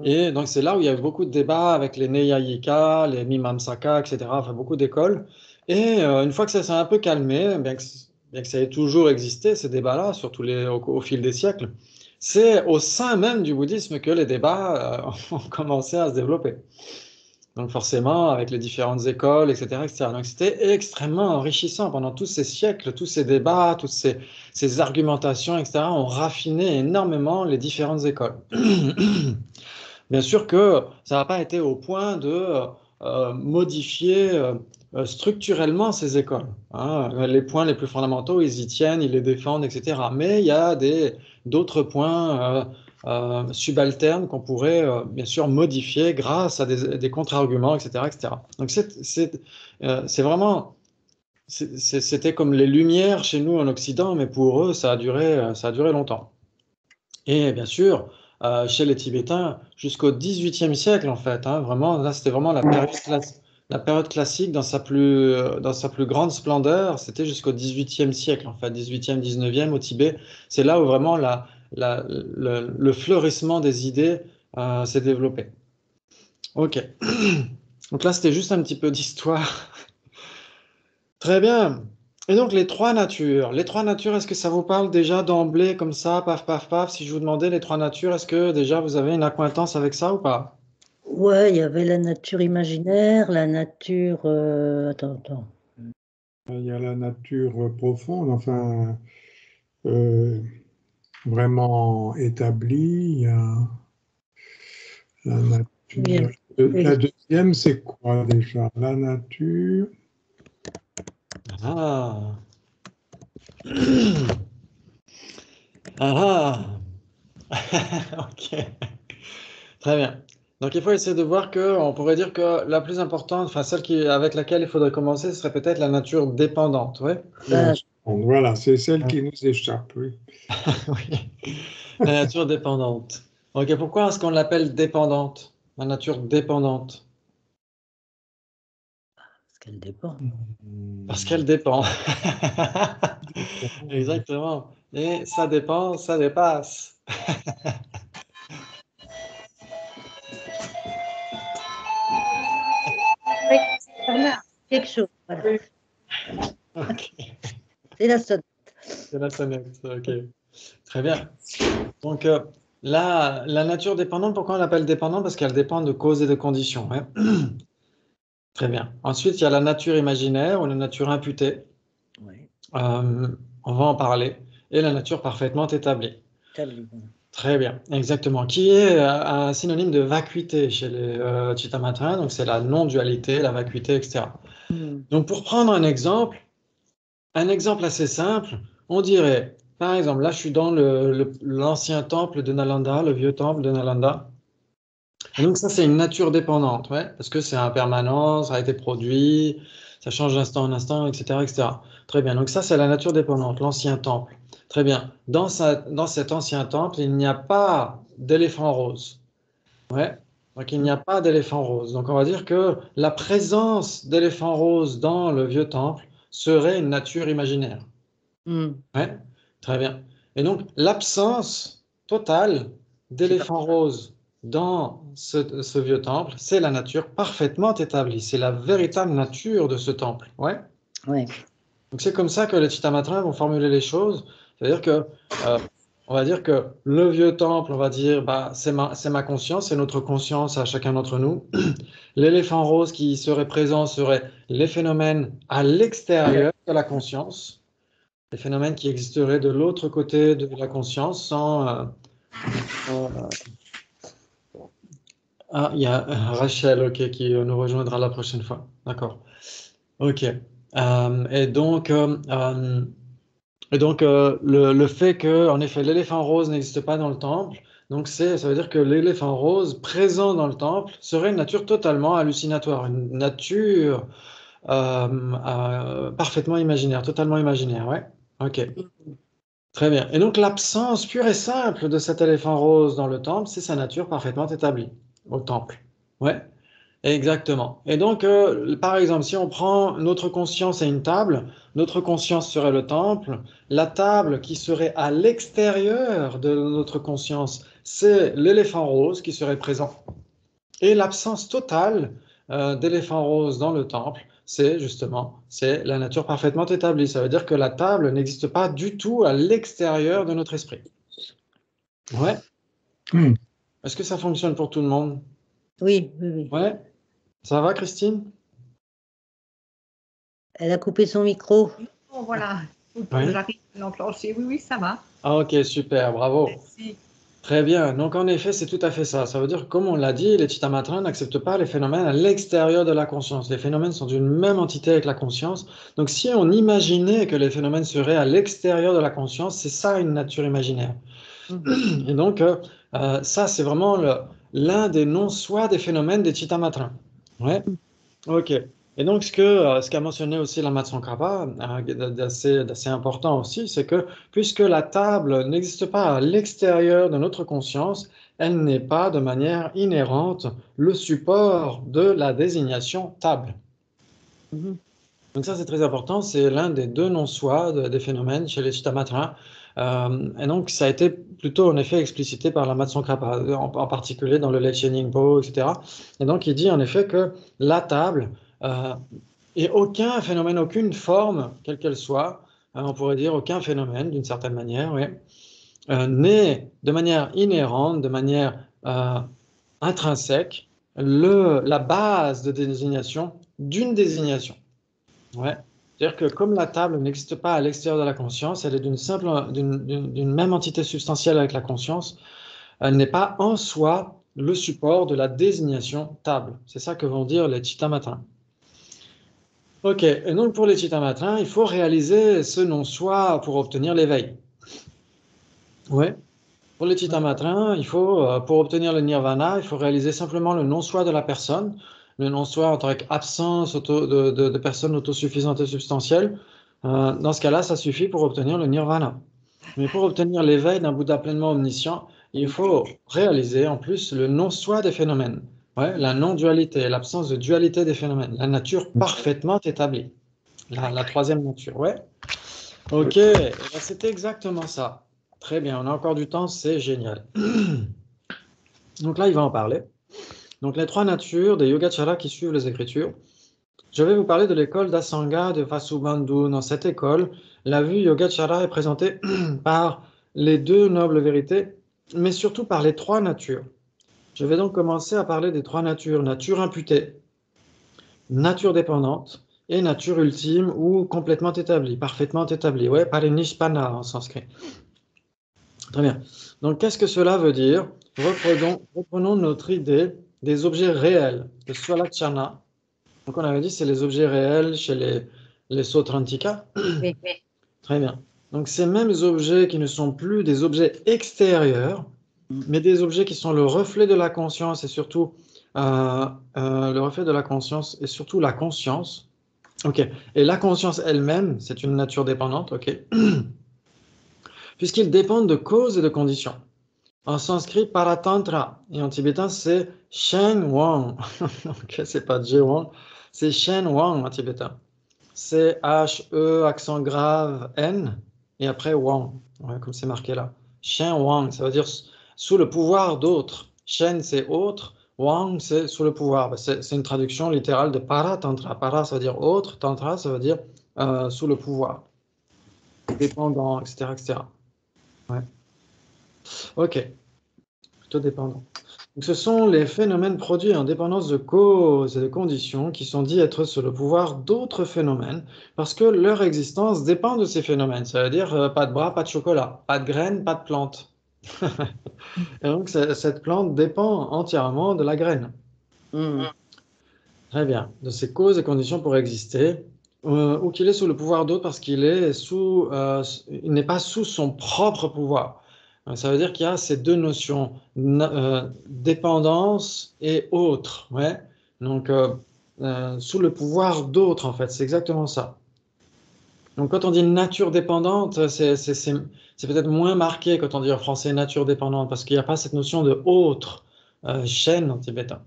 Et donc, c'est là où il y a eu beaucoup de débats avec les Neyayika, les Mimamsaka, etc. Enfin, beaucoup d'écoles. Et une fois que ça s'est un peu calmé, bien que ça ait toujours existé, ces débats-là, surtout au fil des siècles, c'est au sein même du bouddhisme que les débats ont commencé à se développer. Donc forcément, avec les différentes écoles, etc., etc. Donc c'était extrêmement enrichissant pendant tous ces siècles, tous ces débats, toutes ces argumentations, etc. ont raffiné énormément les différentes écoles. Bien sûr que ça n'a pas été au point de modifier structurellement ces écoles. Hein. Les points les plus fondamentaux, ils y tiennent, ils les défendent, etc. Mais il y a d'autres points subalternes qu'on pourrait bien sûr modifier grâce à des contre-arguments, etc., etc. Donc c'est vraiment, c'était comme les Lumières chez nous en Occident, mais pour eux, ça a duré longtemps. Et bien sûr, chez les Tibétains, jusqu'au XVIIIe siècle, en fait, hein, vraiment, là, c'était vraiment la période classique dans sa plus grande splendeur, c'était jusqu'au XVIIIe siècle, en fait, XVIIIe, XIXe au Tibet. C'est là où vraiment le fleurissement des idées s'est développé. Ok. Donc là, c'était juste un petit peu d'histoire. Très bien. Et donc les trois natures. Les trois natures, est-ce que ça vous parle déjà d'emblée comme ça, paf, paf, paf? Si je vous demandais les trois natures, est-ce que déjà vous avez une acquaintance avec ça ou pas? Ouais, il y avait la nature imaginaire, la nature. Attends. Il y a la nature profonde, enfin, vraiment établie. Il y a la nature. La deuxième, c'est quoi déjà? La nature. Ah. Ah. Ok. Très bien. Donc il faut essayer de voir que, on pourrait dire que la plus importante, enfin avec laquelle il faudrait commencer, ce serait peut-être la nature dépendante, ouais. Voilà, c'est celle qui nous échappe, oui. Oui. La nature dépendante. Ok, pourquoi est-ce qu'on l'appelle dépendante? La nature dépendante. Parce qu'elle dépend. Parce qu'elle dépend. Exactement. Et ça dépend, ça dépasse. Oui, Bernard, quelque chose. Voilà. Ok. C'est la sonnette. C'est la sonnette. Ok. Très bien. Donc, la nature dépendante, pourquoi on l'appelle dépendante? Parce qu'elle dépend de causes et de conditions. Ouais. Très bien. Ensuite, il y a la nature imaginaire ou la nature imputée. Oui, Euh, on va en parler. Et la nature parfaitement établie. établi. Très bien, exactement. Qui est un synonyme de vacuité chez les Chittamatra. Donc, c'est la non-dualité, la vacuité, etc. Donc, pour prendre un exemple assez simple, on dirait, par exemple, là, je suis dans l'ancien temple de Nalanda, le vieux temple de Nalanda. Et donc ça, c'est une nature dépendante, ouais, parce que c'est impermanent, ça a été produit, ça change d'instant en instant, etc., etc. Très bien, donc ça, c'est la nature dépendante, l'ancien temple. Très bien. Dans cet ancien temple, il n'y a pas d'éléphant rose. Ouais. Donc il n'y a pas d'éléphant rose. Donc on va dire que la présence d'éléphant rose dans le vieux temple serait une nature imaginaire. Ouais. Très bien. Et donc l'absence totale d'éléphant rose dans ce vieux temple, c'est la nature parfaitement établie. C'est la véritable nature de ce temple. Ouais. Oui. Donc c'est comme ça que les Chittamatrins vont formuler les choses. C'est-à-dire que, on va dire que le vieux temple, on va dire, bah, c'est ma conscience, c'est notre conscience à chacun d'entre nous. L'éléphant rose qui serait présent serait les phénomènes à l'extérieur de la conscience, les phénomènes qui existeraient de l'autre côté de la conscience sans... euh, Ah, il y a Rachel, ok, qui nous rejoindra la prochaine fois. D'accord. Ok. Le fait que, en effet, l'éléphant rose n'existe pas dans le temple, donc ça veut dire que l'éléphant rose présent dans le temple serait une nature totalement hallucinatoire, une nature parfaitement imaginaire, totalement imaginaire, ouais. Ok, très bien. Et donc l'absence pure et simple de cet éléphant rose dans le temple, c'est sa nature parfaitement établie au temple. Ouais. Exactement. Et donc, par exemple, si on prend notre conscience et une table, notre conscience serait le temple, la table qui serait à l'extérieur de notre conscience, c'est l'éléphant rose qui serait présent. Et l'absence totale d'éléphant rose dans le temple, c'est la nature parfaitement établie. Ça veut dire que la table n'existe pas du tout à l'extérieur de notre esprit. Ouais. Est-ce que ça fonctionne pour tout le monde? Oui. Ouais. Ça va, Christine? Elle a coupé son micro. Oh, voilà, Oui. j'arrive à l'enclencher. Oui, oui, ça va. Ah, ok, super, bravo. Merci. Très bien. Donc, en effet, c'est tout à fait ça. Ça veut dire que, comme on l'a dit, les Chittamatrins n'acceptent pas les phénomènes à l'extérieur de la conscience. Les phénomènes sont d'une même entité avec la conscience. Donc, si on imaginait que les phénomènes seraient à l'extérieur de la conscience, c'est ça une nature imaginaire. Et donc, ça, c'est vraiment l'un des non-soi des phénomènes des Chittamatrins. Ouais. Ok. Et donc, ce qu'a mentionné aussi la Tsongkhapa, d'assez important aussi, c'est que puisque la table n'existe pas à l'extérieur de notre conscience, elle n'est pas de manière inhérente le support de la désignation table. Donc ça, c'est très important. C'est l'un des deux non-soi des phénomènes chez les Chittamatrins. Et donc, ça a été plutôt en effet explicité par la Tsongkhapa, en particulier dans le Lecce Ningpo, etc. Et donc, il dit en effet que la table et aucun phénomène, aucune forme, quelle qu'elle soit, on pourrait dire aucun phénomène d'une certaine manière, oui, n'est de manière inhérente, de manière intrinsèque, la base de désignation d'une désignation. Ouais. C'est-à-dire que comme la table n'existe pas à l'extérieur de la conscience, elle est d'une même entité substantielle avec la conscience, elle n'est pas en soi le support de la désignation table. C'est ça que vont dire les Chittamatrins. Ok, et donc pour les Chittamatrins, il faut réaliser ce non-soi pour obtenir l'éveil. Ouais. Pour les Chittamatrins, pour obtenir le nirvana, il faut réaliser simplement le non-soi de la personne, le non-soi en tant qu'absence de personne autosuffisante et substantielle. Dans ce cas-là, ça suffit pour obtenir le nirvana. Mais pour obtenir l'éveil d'un Bouddha pleinement omniscient, il faut réaliser en plus le non-soi des phénomènes. Ouais, la non-dualité, l'absence de dualité des phénomènes, la nature parfaitement établie. La troisième nature, ouais. Ok, eh ben, c'était exactement ça. Très bien, on a encore du temps, c'est génial. Donc là, il va en parler. Donc les trois natures des Yogacaras qui suivent les Écritures. Je vais vous parler de l'école d'Asanga de Vasubandhu. Dans cette école, la vue Yogacara est présentée par les deux nobles vérités, mais surtout par les trois natures. Je vais donc commencer à parler des trois natures. Nature imputée, nature dépendante et nature ultime ou complètement établie, parfaitement établie. Ouais, parinishpana en sanskrit. Très bien. Donc, qu'est-ce que cela veut dire? Reprenons notre idée des objets réels, le Svalakshana. Donc, on avait dit c'est les objets réels chez les Sautrantika. Oui. Très bien. Donc, ces mêmes objets qui ne sont plus des objets extérieurs, mais des objets qui sont le reflet de la conscience et surtout le reflet de la conscience et surtout la conscience. Ok. Et la conscience elle-même, c'est une nature dépendante. Ok. Puisqu'ils dépendent de causes et de conditions. En sanskrit, paratantra, et en tibétain, c'est Shen Wang. Ok, c'est pas J Wang, c'est Shen Wang en tibétain. C'est H-E, accent grave, N, et après Wang, ouais, comme c'est marqué là. Shen Wang, ça veut dire sous le pouvoir d'autres. Shen, c'est autre, Wang, c'est sous le pouvoir. C'est une traduction littérale de paratantra. Para, ça veut dire autre, tantra, ça veut dire sous le pouvoir, dépendant, etc., etc. Ouais. Ok, plutôt dépendant. Donc, ce sont les phénomènes produits en dépendance de causes et de conditions qui sont dits être sous le pouvoir d'autres phénomènes parce que leur existence dépend de ces phénomènes. Ça veut dire pas de bras, pas de chocolat, pas de graines, pas de plante. Et donc cette plante dépend entièrement de la graine. Très bien. De ces causes et conditions pour exister, ou qu'il est sous le pouvoir d'autres parce qu'il il n'est pas sous son propre pouvoir. Ça veut dire qu'il y a ces deux notions, dépendance et autre. Ouais. Donc, sous le pouvoir d'autres, en fait, c'est exactement ça. Donc, quand on dit nature dépendante, c'est peut-être moins marqué quand on dit en français nature dépendante, parce qu'il n'y a pas cette notion de autre, chaîne en tibétain.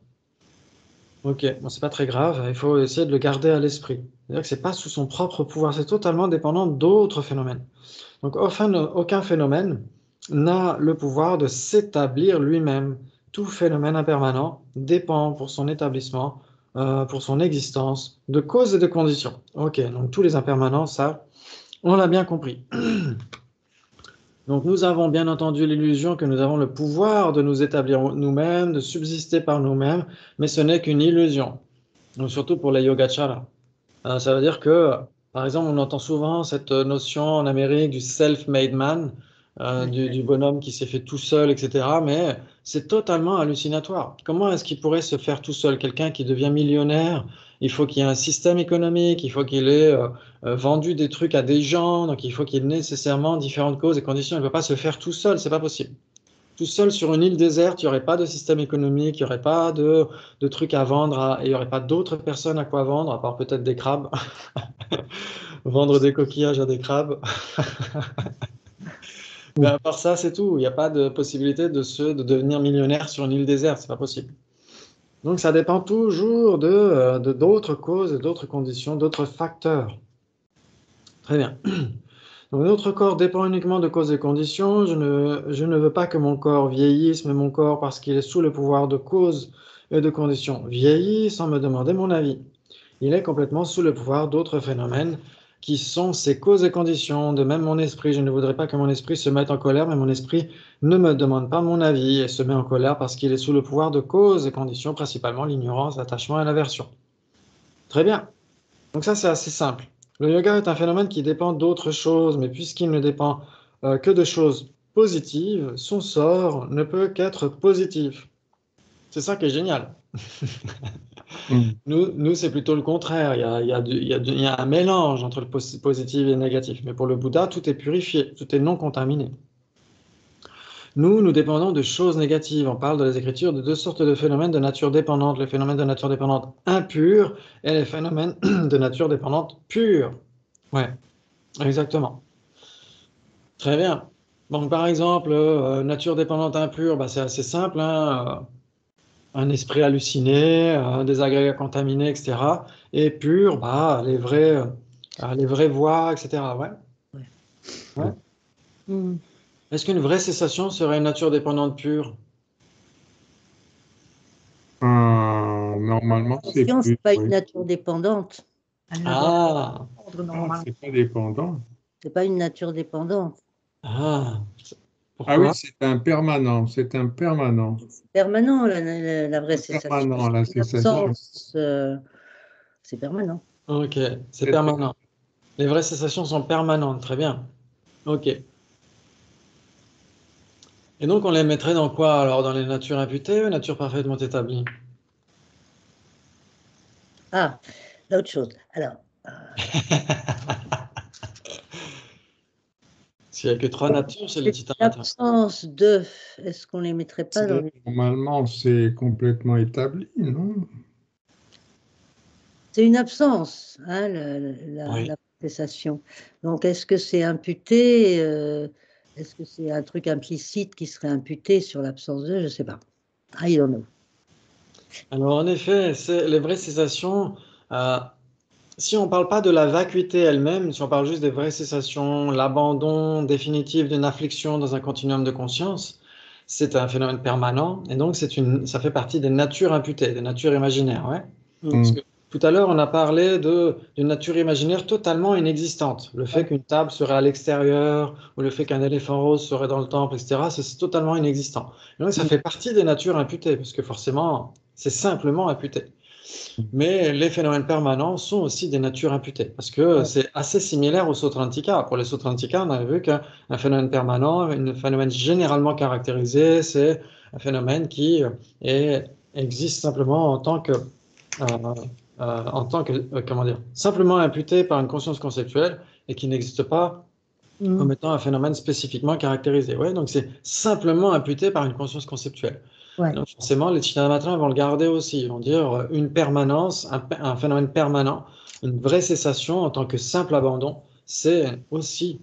Ok, bon, c'est pas très grave, il faut essayer de le garder à l'esprit. C'est-à-dire que c'est pas sous son propre pouvoir, c'est totalement dépendant d'autres phénomènes. Donc, aucun phénomène n'a le pouvoir de s'établir lui-même. Tout phénomène impermanent dépend pour son établissement, pour son existence, de causes et de conditions. Ok, donc tous les impermanents, ça, on l'a bien compris. Donc nous avons bien entendu l'illusion que nous avons le pouvoir de nous établir nous-mêmes, de subsister par nous-mêmes, mais ce n'est qu'une illusion. Donc, surtout pour les yogacaras. Ça veut dire que, par exemple, on entend souvent cette notion en Amérique du self-made man, du bonhomme qui s'est fait tout seul, etc. Mais c'est totalement hallucinatoire. Comment est-ce qu'il pourrait se faire tout seul? Quelqu'un qui devient millionnaire, il faut qu'il y ait un système économique, il faut qu'il ait vendu des trucs à des gens, donc il faut qu'il y ait nécessairement différentes causes et conditions. Il ne peut pas se faire tout seul, c'est pas possible. Tout seul sur une île déserte, il n'y aurait pas de système économique, il n'y aurait pas de trucs à vendre, et il n'y aurait pas d'autres personnes à quoi vendre, à part peut-être des crabes. Vendre des coquillages à des crabes. Mais à part ça, c'est tout. Il n'y a pas de possibilité de devenir millionnaire sur une île déserte, c'est pas possible. Donc ça dépend toujours de d'autres causes, d'autres conditions, d'autres facteurs. Très bien. Donc, notre corps dépend uniquement de causes et conditions. Je ne veux pas que mon corps vieillisse, mais mon corps, parce qu'il est sous le pouvoir de causes et de conditions, vieillit sans me demander mon avis. Il est complètement sous le pouvoir d'autres phénomènes qui sont ces causes et conditions. De même, mon esprit, je ne voudrais pas que mon esprit se mette en colère, mais mon esprit ne me demande pas mon avis et se met en colère parce qu'il est sous le pouvoir de causes et conditions, principalement l'ignorance, l'attachement et l'aversion. Très bien. Donc ça, c'est assez simple. Le yoga est un phénomène qui dépend d'autres choses, mais puisqu'il ne dépend que de choses positives, son sort ne peut qu'être positif. C'est ça qui est génial. Nous, c'est plutôt le contraire. Il y a un mélange entre le positif et le négatif. Mais pour le Bouddha, tout est purifié, tout est non contaminé. Nous dépendons de choses négatives. On parle dans les Écritures de deux sortes de phénomènes de nature dépendante. Les phénomènes de nature dépendante impure et les phénomènes de nature dépendante pure. Ouais, exactement. Très bien. Donc, par exemple, nature dépendante impure, bah, c'est assez simple, hein, un esprit halluciné, des agrégats contaminés, etc. Et pur, bah, les vraies voix, etc. Ouais. Ouais. Est-ce qu'une vraie cessation serait une nature dépendante pure? Normalement, c'est Conscience, plus. c'est pas Oui. une nature dépendante. Elle ne doit Ah, pas prendre Ah, normalement. c'est pas dépendant. C'est pas une nature dépendante. ah, Ah oui, pourquoi? c'est un permanent. C'est un permanent. C'est permanent, la vraie C'est cessation. permanent, la C'est une cessation. absence, c'est permanent. Ok, c'est permanent. Les vraies cessations sont permanentes, très bien. Ok. Et donc, on les mettrait dans quoi alors? Dans les natures imputées ou les natures parfaitement établies? Ah, l'autre chose. Alors, S'il n'y a que trois natures, c'est le c'est Chitamata. l'absence de. Est-ce qu'on les mettrait pas dans les. Normalement, c'est complètement établi, non? C'est une absence, hein, Oui. la cessation. Donc, est-ce que c'est imputé est-ce que c'est un truc implicite qui serait imputé sur l'absence de? Je ne sais pas. I don't know. Alors, en effet, les vraies cessations, si on ne parle pas de la vacuité elle-même, si on parle juste des vraies cessations, l'abandon définitif d'une affliction dans un continuum de conscience, c'est un phénomène permanent, et donc ça fait partie des natures imputées, des natures imaginaires, ouais. Parce que tout à l'heure, on a parlé d'une nature imaginaire totalement inexistante. Le fait qu'une table serait à l'extérieur, ou le fait qu'un éléphant rose serait dans le temple, etc., c'est totalement inexistant. Et donc, ça fait partie des natures imputées, parce que forcément, c'est simplement imputé. Mais les phénomènes permanents sont aussi des natures imputées, parce que c'est assez similaire au Sautrantika. Pour les Sautrantika, on avait vu qu'un phénomène permanent, un phénomène généralement caractérisé, c'est un phénomène qui existe simplement comment dire, simplement imputé par une conscience conceptuelle et qui n'existe pas comme étant un phénomène spécifiquement caractérisé. Ouais, donc c'est simplement imputé par une conscience conceptuelle. Ouais. Donc forcément, les Chittamatra vont le garder aussi. Ils vont dire une permanence, un phénomène permanent, une vraie cessation en tant que simple abandon, c'est aussi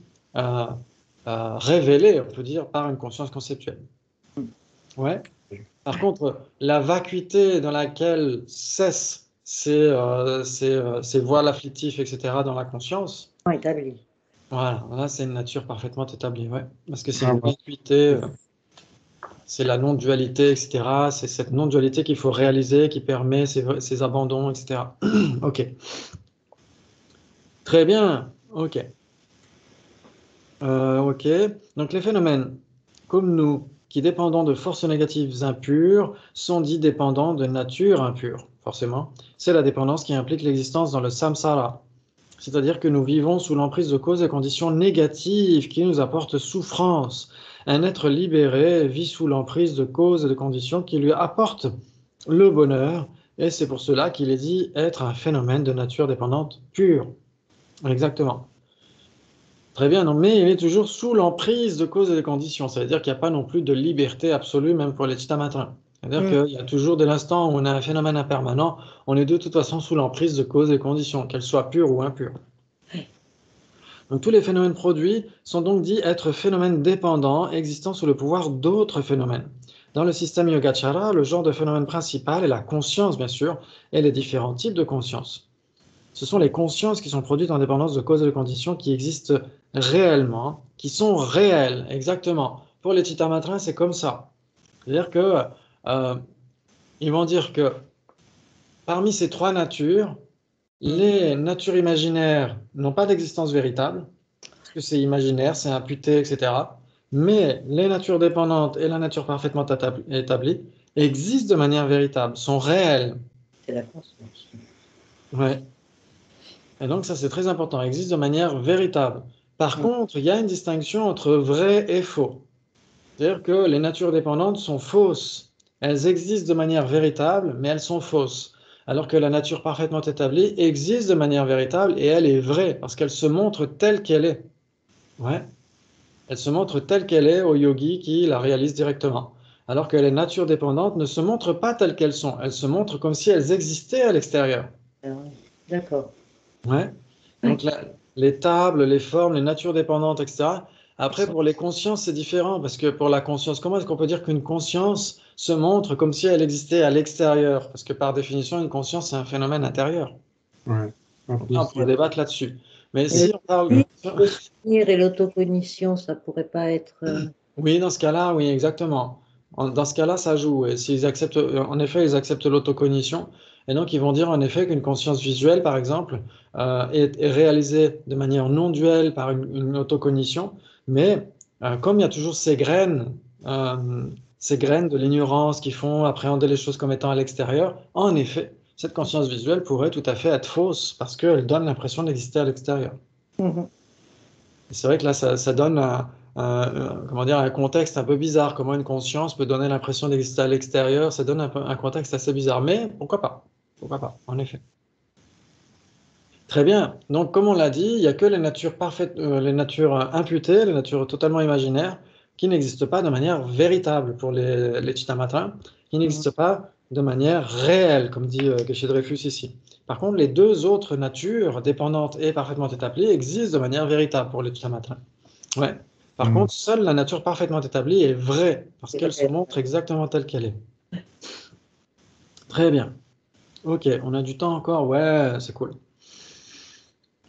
révélé, on peut dire, par une conscience conceptuelle. Ouais. Par contre, la vacuité dans laquelle cessent ces voiles afflictifs, etc., dans la conscience, Établi. voilà, là c'est une nature parfaitement établie, ouais. Parce que c'est Ah une bon. vacuité, c'est la non-dualité, etc. C'est cette non-dualité qu'il faut réaliser, qui permet ces abandons, etc. Ok. Très bien, ok. Ok. Donc les phénomènes, comme nous, qui dépendons de forces négatives impures, sont dits dépendants de nature impure. forcément, c'est la dépendance qui implique l'existence dans le samsara. C'est-à-dire que nous vivons sous l'emprise de causes et conditions négatives qui nous apportent souffrance. Un être libéré vit sous l'emprise de causes et de conditions qui lui apportent le bonheur, et c'est pour cela qu'il est dit être un phénomène de nature dépendante pure. Exactement. Très bien, non, mais il est toujours sous l'emprise de causes et de conditions. Ça veut dire qu'il n'y a pas non plus de liberté absolue, même pour les chittamatins. C'est-à-dire qu'il y a toujours, dès l'instant où on a un phénomène impermanent, on est de toute façon sous l'emprise de causes et conditions, qu'elles soient pures ou impures. Donc tous les phénomènes produits sont donc dits être phénomènes dépendants, existant sous le pouvoir d'autres phénomènes. Dans le système Yogacara, le genre de phénomène principal est la conscience, bien sûr, et les différents types de conscience. Ce sont les consciences qui sont produites en dépendance de causes et de conditions qui existent réellement, qui sont réelles, exactement. Pour les chittamatins, c'est comme ça. C'est-à-dire que ils vont dire que parmi ces trois natures, les natures imaginaires n'ont pas d'existence véritable, parce que c'est imaginaire, c'est imputé, etc. Mais les natures dépendantes et la nature parfaitement établie existent de manière véritable, sont réelles. C'est la conscience. Ouais. Et donc ça c'est très important, existe de manière véritable. Par contre, il y a une distinction entre vrai et faux. C'est-à-dire que les natures dépendantes sont fausses. Elles existent de manière véritable, mais elles sont fausses. Alors que la nature parfaitement établie existe de manière véritable et elle est vraie, parce qu'elle se montre telle qu'elle est. Ouais. Elle se montre telle qu'elle est aux yogis qui la réalisent directement. Alors que les natures dépendantes ne se montrent pas telles qu'elles sont. Elles se montrent comme si elles existaient à l'extérieur. D'accord. Ouais. Donc les tables, les formes, les natures dépendantes, etc. Après, pour les consciences, c'est différent, parce que pour la conscience, comment est-ce qu'on peut dire qu'une conscience se montre comme si elle existait à l'extérieur? Parce que par définition, une conscience, c'est un phénomène intérieur. Ouais, On pourrait débattre là-dessus. Mais Et si on parle le souvenir et l'autocognition, ça pourrait pas être... Oui, dans ce cas-là, oui, exactement. Dans ce cas-là, ça joue. Et s'ils acceptent, en effet, ils acceptent l'autocognition. Et donc, ils vont dire en effet qu'une conscience visuelle, par exemple, est réalisée de manière non duelle par une autocognition. Mais comme il y a toujours ces graines de l'ignorance qui font appréhender les choses comme étant à l'extérieur, en effet, cette conscience visuelle pourrait tout à fait être fausse parce qu'elle donne l'impression d'exister à l'extérieur. Et c'est vrai que là, ça donne comment dire, un contexte un peu bizarre. Comment une conscience peut donner l'impression d'exister à l'extérieur, ça donne un contexte assez bizarre. Mais pourquoi pas? Pourquoi pas, en effet. Très bien. Donc, comme on l'a dit, il n'y a que les natures parfaites, les natures imputées, les natures totalement imaginaires, qui n'existent pas de manière véritable pour les chittamatins, qui n'existent pas de manière réelle, comme dit Geshe Dreyfus ici. Par contre, les deux autres natures, dépendantes et parfaitement établies, existent de manière véritable pour les chittamatins. Ouais. Par contre, seule la nature parfaitement établie est vraie, parce qu'elle se montre exactement telle qu'elle est. Très bien. Ok, on a du temps encore? Ouais, c'est cool.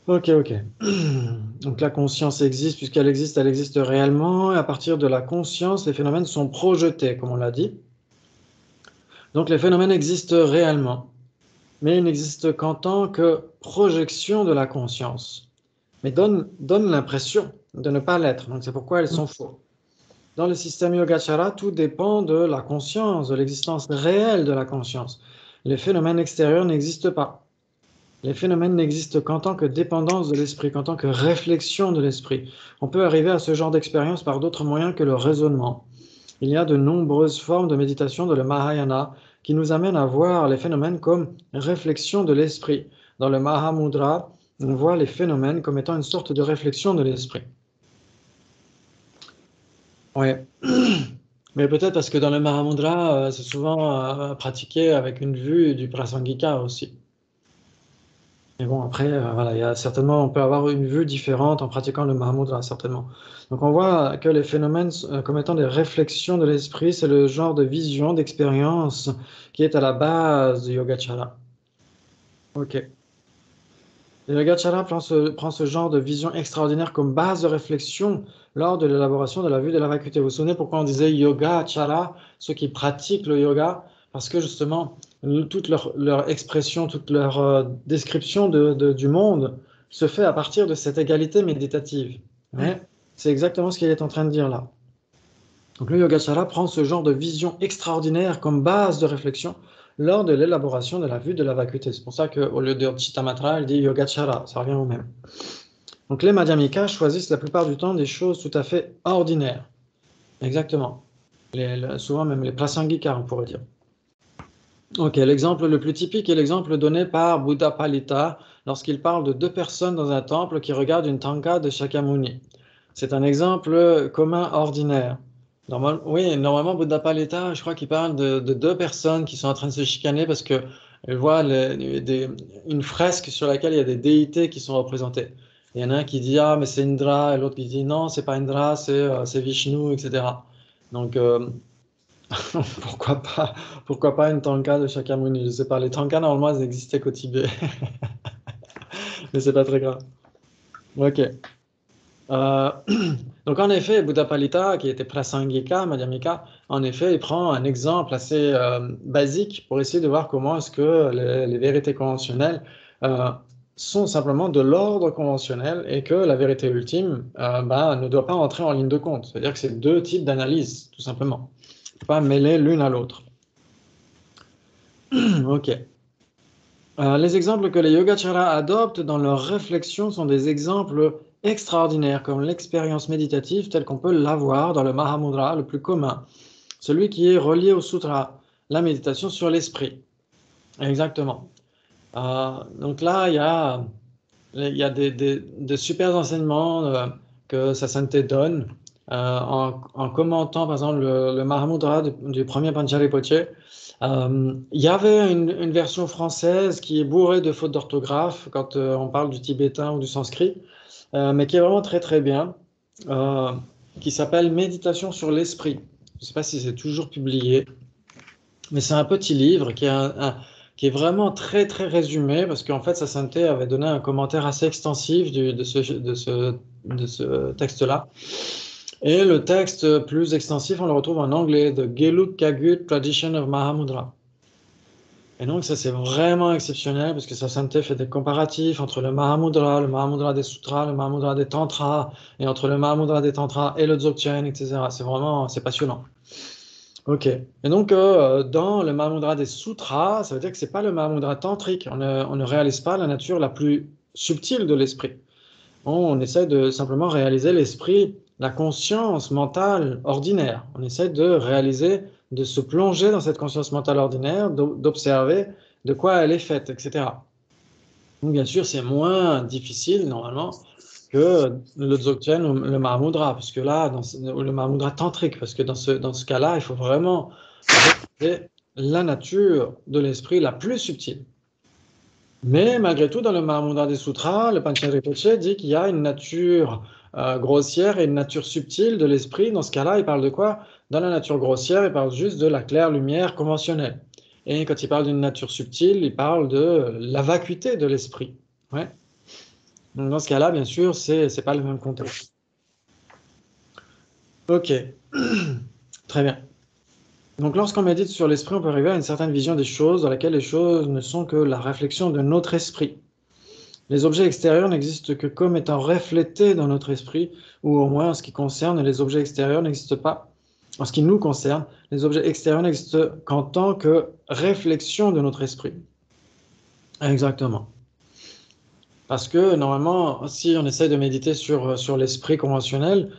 Ok. Donc la conscience existe, puisqu'elle existe, elle existe réellement, et à partir de la conscience, les phénomènes sont projetés, comme on l'a dit. Donc les phénomènes existent réellement, mais ils n'existent qu'en tant que projection de la conscience, mais donnent l'impression de ne pas l'être, donc c'est pourquoi elles sont faux. Dans le système Yogacara, tout dépend de la conscience, de l'existence réelle de la conscience. Les phénomènes extérieurs n'existent pas. Les phénomènes n'existent qu'en tant que dépendance de l'esprit, qu'en tant que réflexion de l'esprit. On peut arriver à ce genre d'expérience par d'autres moyens que le raisonnement. Il y a de nombreuses formes de méditation de le Mahayana qui nous amènent à voir les phénomènes comme réflexion de l'esprit. Dans le Mahamudra, on voit les phénomènes comme étant une sorte de réflexion de l'esprit. Oui, mais peut-être parce que dans le Mahamudra, c'est souvent pratiqué avec une vue du Prasangika aussi. Mais bon, après, voilà, il y a certainement, on peut avoir une vue différente en pratiquant le Mahamudra, certainement. Donc on voit que les phénomènes comme étant des réflexions de l'esprit, c'est le genre de vision, d'expérience qui est à la base du Yogacara. Ok. Le Yogacara prend ce genre de vision extraordinaire comme base de réflexion lors de l'élaboration de la vue de la vacuité. Vous vous souvenez pourquoi on disait Yogacara, ceux qui pratiquent le yoga? Parce que justement, toute leur expression, toute leur description du monde se fait à partir de cette égalité méditative. Ouais. C'est exactement ce qu'il est en train de dire là. Donc le Yogacara prend ce genre de vision extraordinaire comme base de réflexion lors de l'élaboration de la vue de la vacuité. C'est pour ça qu'au lieu de Chittamatra, il dit Yogacara, ça revient au même. Donc les Madhyamika choisissent la plupart du temps des choses tout à fait ordinaires. Exactement. Souvent même les Prasangika, on pourrait dire. Ok, l'exemple le plus typique est l'exemple donné par Buddha Palita lorsqu'il parle de deux personnes dans un temple qui regardent une tanka de Shakyamuni. C'est un exemple commun ordinaire. Normalement, Buddha Palita, je crois qu'il parle de deux personnes qui sont en train de se chicaner parce qu'elles voient une fresque sur laquelle il y a des déités qui sont représentées. Il y en a un qui dit ah mais c'est Indra et l'autre qui dit non c'est pas Indra c'est Vishnu, etc. Donc pourquoi pas une tanka de Shakyamuni, je sais pas, les tankas normalement elles n'existaient qu'au Tibet mais c'est pas très grave. Ok. Donc en effet Buddha Palita qui était Prasangika Madhyamika, en effet il prend un exemple assez basique pour essayer de voir comment est-ce que les vérités conventionnelles sont simplement de l'ordre conventionnel et que la vérité ultime ne doit pas entrer en ligne de compte. C'est-à-dire que c'est deux types d'analyse, tout simplement. Il ne faut pas mêler l'une à l'autre. Ok. Les exemples que les Yogacaras adoptent dans leurs réflexions sont des exemples extraordinaires, comme l'expérience méditative telle qu'on peut l'avoir dans le Mahamudra le plus commun, celui qui est relié au sutra, la méditation sur l'esprit. Exactement. Donc là, il y a des super enseignements que sa sainteté donne en commentant, par exemple, le Mahamudra du premier Pancharipoche. Il y avait une version française qui est bourrée de fautes d'orthographe quand on parle du tibétain ou du sanskrit, mais qui est vraiment très très bien, qui s'appelle Méditation sur l'esprit. Je ne sais pas si c'est toujours publié, mais c'est un petit livre qui est vraiment très très résumé, parce qu'en fait, sa sainteté avait donné un commentaire assez extensif de ce texte-là. Et le texte plus extensif, on le retrouve en anglais, The Gelug Kagut Tradition of Mahamudra. Et donc ça c'est vraiment exceptionnel, parce que sa sainteté fait des comparatifs entre le Mahamudra des Sutras, le Mahamudra des Tantras, et entre le Mahamudra des Tantras et le Dzogchen, etc. C'est passionnant. Ok. Et donc, dans le Mahamudra des Sutras, ça veut dire que ce n'est pas le Mahamudra tantrique. On ne réalise pas la nature la plus subtile de l'esprit. On essaie de simplement réaliser l'esprit, la conscience mentale ordinaire. On essaie de se plonger dans cette conscience mentale ordinaire, d'observer de quoi elle est faite, etc. Donc, bien sûr, c'est moins difficile, normalement, que le Dzogchen ou le Mahamudra, parce que là, ou le Mahamudra tantrique, parce que dans ce cas-là, il faut vraiment regarder la nature de l'esprit la plus subtile. Mais malgré tout, dans le Mahamudra des Sutras, le Panchen Rinpoche dit qu'il y a une nature grossière et une nature subtile de l'esprit. Dans ce cas-là, il parle de quoi? Dans la nature grossière, il parle juste de la claire lumière conventionnelle. Et quand il parle d'une nature subtile, il parle de la vacuité de l'esprit. Ouais. Donc dans ce cas-là, bien sûr, c'est pas le même contexte. Ok, très bien. Donc lorsqu'on médite sur l'esprit, on peut arriver à une certaine vision des choses, dans laquelle les choses ne sont que la réflexion de notre esprit. Les objets extérieurs n'existent que comme étant reflétés dans notre esprit, ou au moins en ce qui concerne les objets extérieurs n'existent pas. En ce qui nous concerne, les objets extérieurs n'existent qu'en tant que réflexion de notre esprit. Exactement. Parce que normalement, si on essaie de méditer sur l'esprit conventionnel,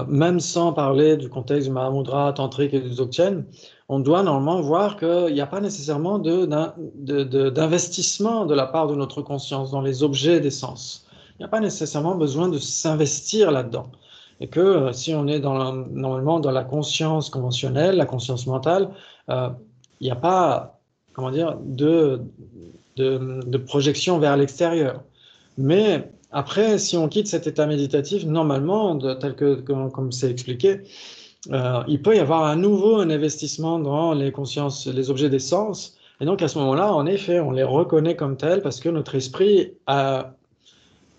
même sans parler du contexte du Mahamudra, tantrique et du Dzogchen, on doit normalement voir qu'il n'y a pas nécessairement d'investissement de la part de notre conscience dans les objets des sens. Il n'y a pas nécessairement besoin de s'investir là-dedans. Et que si on est normalement dans la conscience conventionnelle, la conscience mentale, il n'y a pas, comment dire, de projection vers l'extérieur. Mais après, si on quitte cet état méditatif, normalement, comme c'est expliqué, il peut y avoir à nouveau un investissement dans les consciences, les objets des sens. Et donc à ce moment-là, en effet, on les reconnaît comme tels parce que notre esprit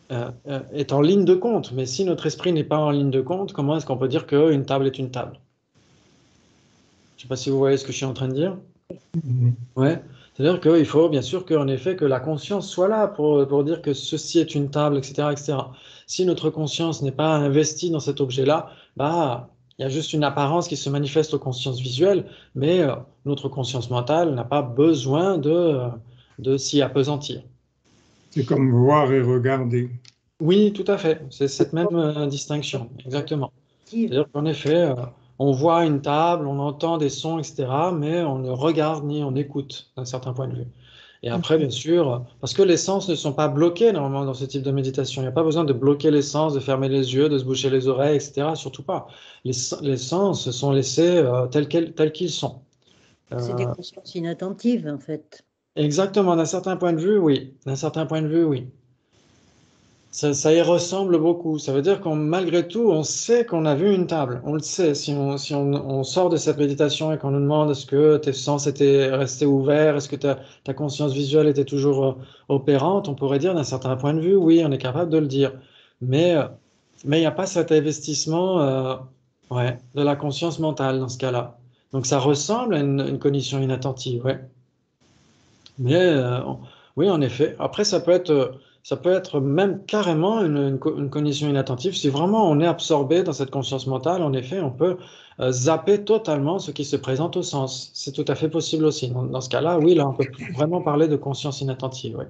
est en ligne de compte. Mais si notre esprit n'est pas en ligne de compte, comment est-ce qu'on peut dire qu'une table est une table? Je ne sais pas si vous voyez ce que je suis en train de dire. Ouais. C'est-à-dire qu'il faut bien sûr qu'en effet que la conscience soit là pour dire que ceci est une table, etc., etc. Si notre conscience n'est pas investie dans cet objet-là, Il y a juste une apparence qui se manifeste aux consciences visuelles, mais notre conscience mentale n'a pas besoin de s'y appesantir. C'est comme voir et regarder. Oui, tout à fait. C'est cette même distinction, exactement. C'est-à-dire qu'en effet, on voit une table, on entend des sons, etc., mais on ne regarde ni on écoute d'un certain point de vue. Et après, bien sûr, parce que les sens ne sont pas bloqués normalement dans ce type de méditation. Il n'y a pas besoin de bloquer les sens, de fermer les yeux, de se boucher les oreilles, etc. Surtout pas. Les sens sont laissés tels qu'ils sont. C'est des consciences inattentives, en fait. Exactement, d'un certain point de vue, oui. D'un certain point de vue, oui. Ça y ressemble beaucoup. Ça veut dire qu'on, malgré tout, on sait qu'on a vu une table. On le sait. Si on sort de cette méditation et qu'on nous demande est-ce que tes sens étaient restés ouverts, est-ce que ta conscience visuelle était toujours opérante, on pourrait dire d'un certain point de vue, oui, on est capable de le dire. Mais il n'y a pas cet investissement ouais, de la conscience mentale dans ce cas-là. Donc ça ressemble à une cognition inattentive, ouais. Mais oui, en effet. Après, ça peut être même carrément une cognition inattentive. Si vraiment on est absorbé dans cette conscience mentale, en effet, on peut zapper totalement ce qui se présente au sens. C'est tout à fait possible aussi. Dans ce cas-là, oui, là, on peut vraiment parler de conscience inattentive. Ouais.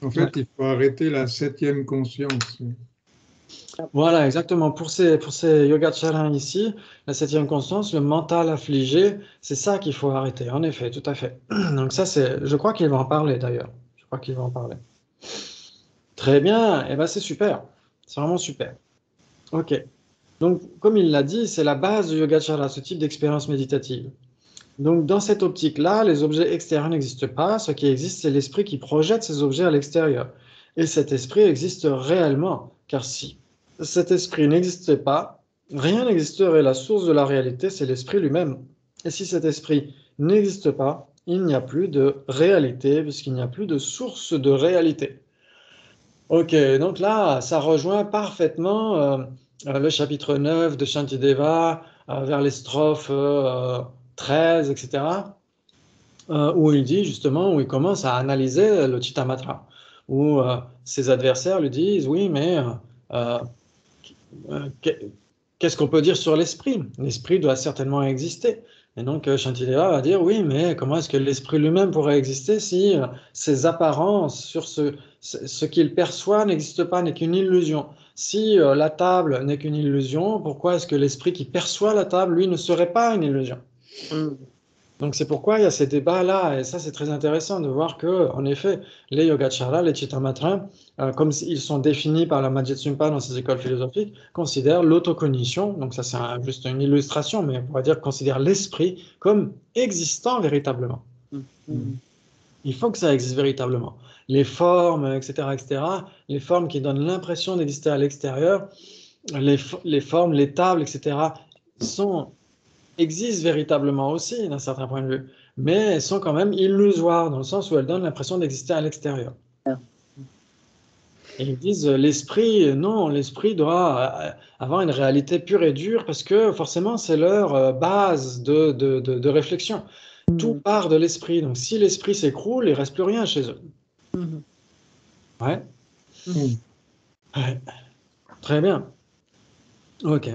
En fait, il faut arrêter la 7e conscience. Voilà, exactement. Pour ces yogacaras ici, la 7e conscience, le mental affligé, c'est ça qu'il faut arrêter. En effet, tout à fait. Donc ça, je crois qu'il va en parler d'ailleurs. Je crois qu'il va en parler. Très bien, et ben c'est super, c'est vraiment super. Ok, donc comme il l'a dit, c'est la base du Yogacara, ce type d'expérience méditative. Donc dans cette optique-là, les objets extérieurs n'existent pas, ce qui existe, c'est l'esprit qui projette ces objets à l'extérieur. Et cet esprit existe réellement, car si cet esprit n'existait pas, rien n'existerait. La source de la réalité, c'est l'esprit lui-même. Et si cet esprit n'existe pas, il n'y a plus de réalité, puisqu'il n'y a plus de source de réalité. Ok, donc là, ça rejoint parfaitement le chapitre 9 de Shantideva, vers les strophes 13, etc., où il dit justement, où il commence à analyser le Chittamatra, où ses adversaires lui disent, oui, mais euh, qu'est-ce qu'on peut dire sur l'esprit? L'esprit doit certainement exister. Et donc Shantideva va dire, oui, mais comment est-ce que l'esprit lui-même pourrait exister si ses apparences sur ce qu'il perçoit n'existe pas, n'est qu'une illusion? Si la table n'est qu'une illusion, pourquoi est-ce que l'esprit qui perçoit la table, lui, ne serait pas une illusion? Donc c'est pourquoi il y a ces débats-là, et ça c'est très intéressant de voir que, en effet, les Yogacaras, les Chittamatrins, comme ils sont définis par la Madhyamaka dans ces écoles philosophiques, considèrent l'autocognition, donc ça c'est juste une illustration, mais on pourrait dire considèrent l'esprit comme existant véritablement. Il faut que ça existe véritablement. Les formes, etc., les formes qui donnent l'impression d'exister à l'extérieur, les formes, les tables, etc., existent véritablement aussi d'un certain point de vue, mais elles sont quand même illusoires dans le sens où elles donnent l'impression d'exister à l'extérieur. Et ils disent l'esprit, non, l'esprit doit avoir une réalité pure et dure parce que forcément c'est leur base de réflexion. Tout part de l'esprit. Donc si l'esprit s'écroule, il ne reste plus rien chez eux. Ouais. Ouais. Très bien. Ok.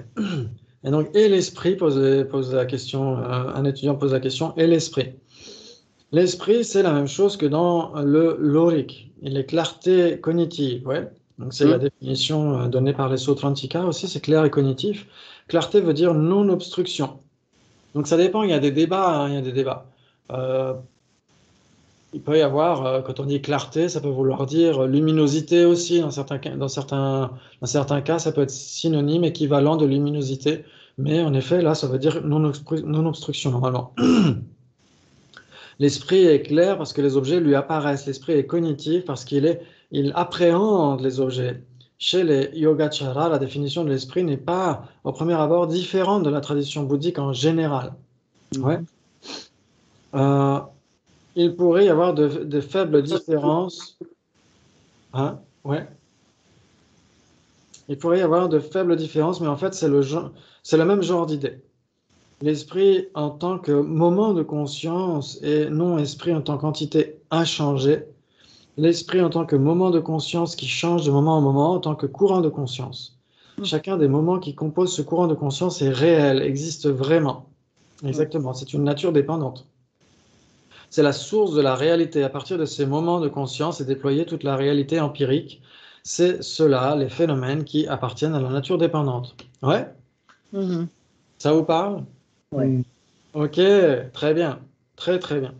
Et donc, et l'esprit pose la question, un étudiant pose la question, et l'esprit? L'esprit, c'est la même chose que dans le lorik, et les clartés cognitives, ouais. Donc, c'est la définition donnée par les Sautrantika aussi, c'est clair et cognitif. Clarté veut dire non-obstruction. Donc, ça dépend, il y a des débats, hein, il y a des débats. Il peut y avoir, quand on dit clarté, ça peut vouloir dire luminosité aussi. Dans certains cas, ça peut être synonyme, équivalent de luminosité. Mais en effet, là, ça veut dire non-obstruction normalement. L'esprit est clair parce que les objets lui apparaissent. L'esprit est cognitif parce il appréhende les objets. Chez les Yogacaras, la définition de l'esprit n'est pas, au premier abord, différente de la tradition bouddhique en général. Ouais. Il pourrait y avoir de faibles différences. Hein? Ouais. Il pourrait y avoir de faibles différences, mais en fait, c'est le même genre d'idée. L'esprit en tant que moment de conscience et non esprit en tant qu'entité inchangée. L'esprit en tant que moment de conscience qui change de moment en moment en tant que courant de conscience. Chacun des moments qui composent ce courant de conscience est réel, existe vraiment. Exactement, c'est une nature dépendante. C'est la source de la réalité. À partir de ces moments de conscience est déployée toute la réalité empirique. C'est cela, les phénomènes qui appartiennent à la nature dépendante. Ouais? Ça vous parle? Ouais. Ok, très bien. Très, très bien.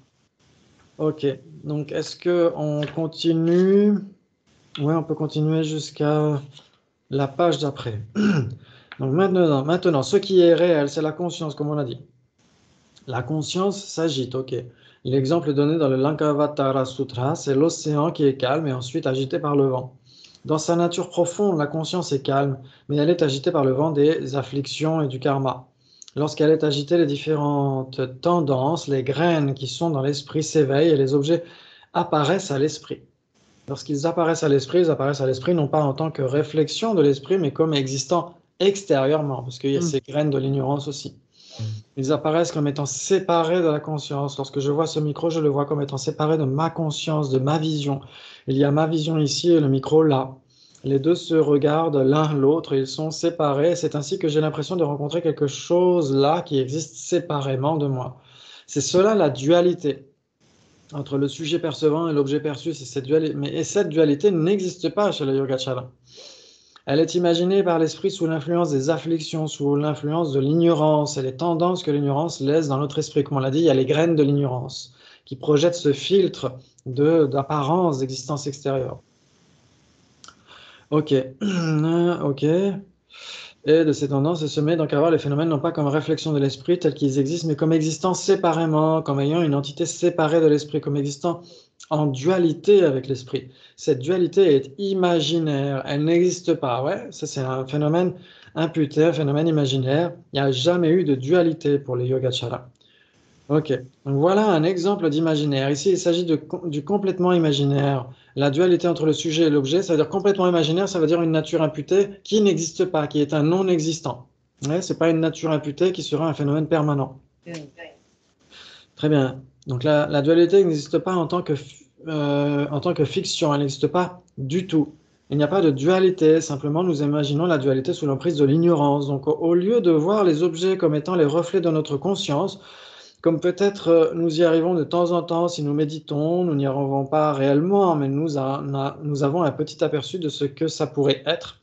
Ok, donc est-ce qu'on continue? Oui, on peut continuer jusqu'à la page d'après. Donc maintenant, ce qui est réel, c'est la conscience, comme on a dit. La conscience s'agite, ok. L'exemple donné dans le Lankavatara Sutra, c'est l'océan qui est calme et ensuite agité par le vent. Dans sa nature profonde, la conscience est calme, mais elle est agitée par le vent des afflictions et du karma. Lorsqu'elle est agitée, les différentes tendances, les graines qui sont dans l'esprit s'éveillent et les objets apparaissent à l'esprit. Lorsqu'ils apparaissent à l'esprit, ils apparaissent à l'esprit non pas en tant que réflexion de l'esprit, mais comme existant extérieurement, parce qu'il y a ces graines de l'ignorance aussi. Ils apparaissent comme étant séparés de la conscience. Lorsque je vois ce micro, je le vois comme étant séparé de ma conscience, de ma vision. Il y a ma vision ici et le micro là. Les deux se regardent l'un l'autre, ils sont séparés. C'est ainsi que j'ai l'impression de rencontrer quelque chose là qui existe séparément de moi. C'est cela la dualité entre le sujet percevant et l'objet perçu. C'est cette dualité. Mais cette dualité n'existe pas chez le Yogacara. Elle est imaginée par l'esprit sous l'influence des afflictions, sous l'influence de l'ignorance et les tendances que l'ignorance laisse dans notre esprit. Comme on l'a dit, il y a les graines de l'ignorance qui projettent ce filtre d'apparence d'existence extérieure. Ok, ok. Et de ces tendances, elle se met donc à voir les phénomènes non pas comme réflexion de l'esprit tels qu'ils existent, mais comme existant séparément, comme ayant une entité séparée de l'esprit, comme existant en dualité avec l'esprit. Cette dualité est imaginaire, elle n'existe pas. Ouais, ça c'est un phénomène imputé, un phénomène imaginaire. Il n'y a jamais eu de dualité pour les Yogacara. Ok, donc voilà un exemple d'imaginaire. Ici, il s'agit du complètement imaginaire. La dualité entre le sujet et l'objet, ça veut dire complètement imaginaire, ça veut dire une nature imputée qui n'existe pas, qui est un non-existant. Ouais, ce n'est pas une nature imputée qui sera un phénomène permanent. Très bien. Donc la dualité n'existe pas en tant que fiction, elle n'existe pas du tout. Il n'y a pas de dualité, simplement nous imaginons la dualité sous l'emprise de l'ignorance. Donc au lieu de voir les objets comme étant les reflets de notre conscience, comme peut-être nous y arrivons de temps en temps si nous méditons, nous n'y arrivons pas réellement, mais nous avons un petit aperçu de ce que ça pourrait être.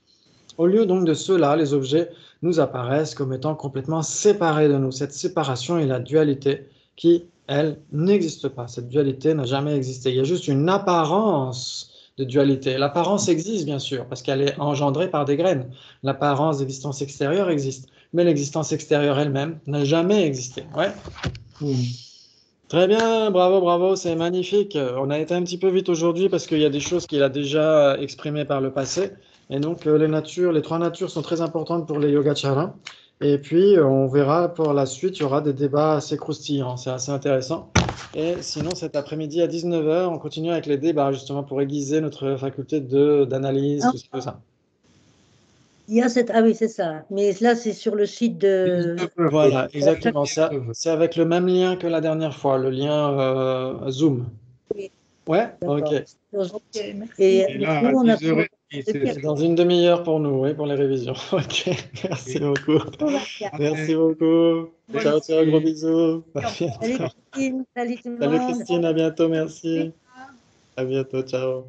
Au lieu donc de cela, les objets nous apparaissent comme étant complètement séparés de nous. Cette séparation est la dualité qui, elle, n'existe pas. Cette dualité n'a jamais existé. Il y a juste une apparence de dualité. L'apparence existe, bien sûr, parce qu'elle est engendrée par des graines. L'apparence d'existence extérieure existe, mais l'existence extérieure elle-même n'a jamais existé. Ouais. Très bien, bravo, bravo, c'est magnifique. On a été un petit peu vite aujourd'hui parce qu'il y a des choses qu'il a déjà exprimées par le passé. Et donc, les trois natures sont très importantes pour les yogacaras. Et puis, on verra pour la suite, il y aura des débats assez croustillants. C'est assez intéressant. Et sinon, cet après-midi à 19 h, on continue avec les débats, justement, pour aiguiser notre faculté d'analyse, tout ça. Il y a cette... Ah oui, c'est ça. Mais là, c'est sur le site de... Voilà, exactement. C'est avec le même lien que la dernière fois, le lien Zoom. Oui. Ouais, ok. Et là, nous, on a... C'est dans une demi-heure pour nous, oui, pour les révisions. Ok, merci beaucoup. Merci beaucoup. Ciao, ciao, gros bisous. Salut Christine, salut tout le Salut monde. Christine, à bientôt, merci. À bientôt, ciao.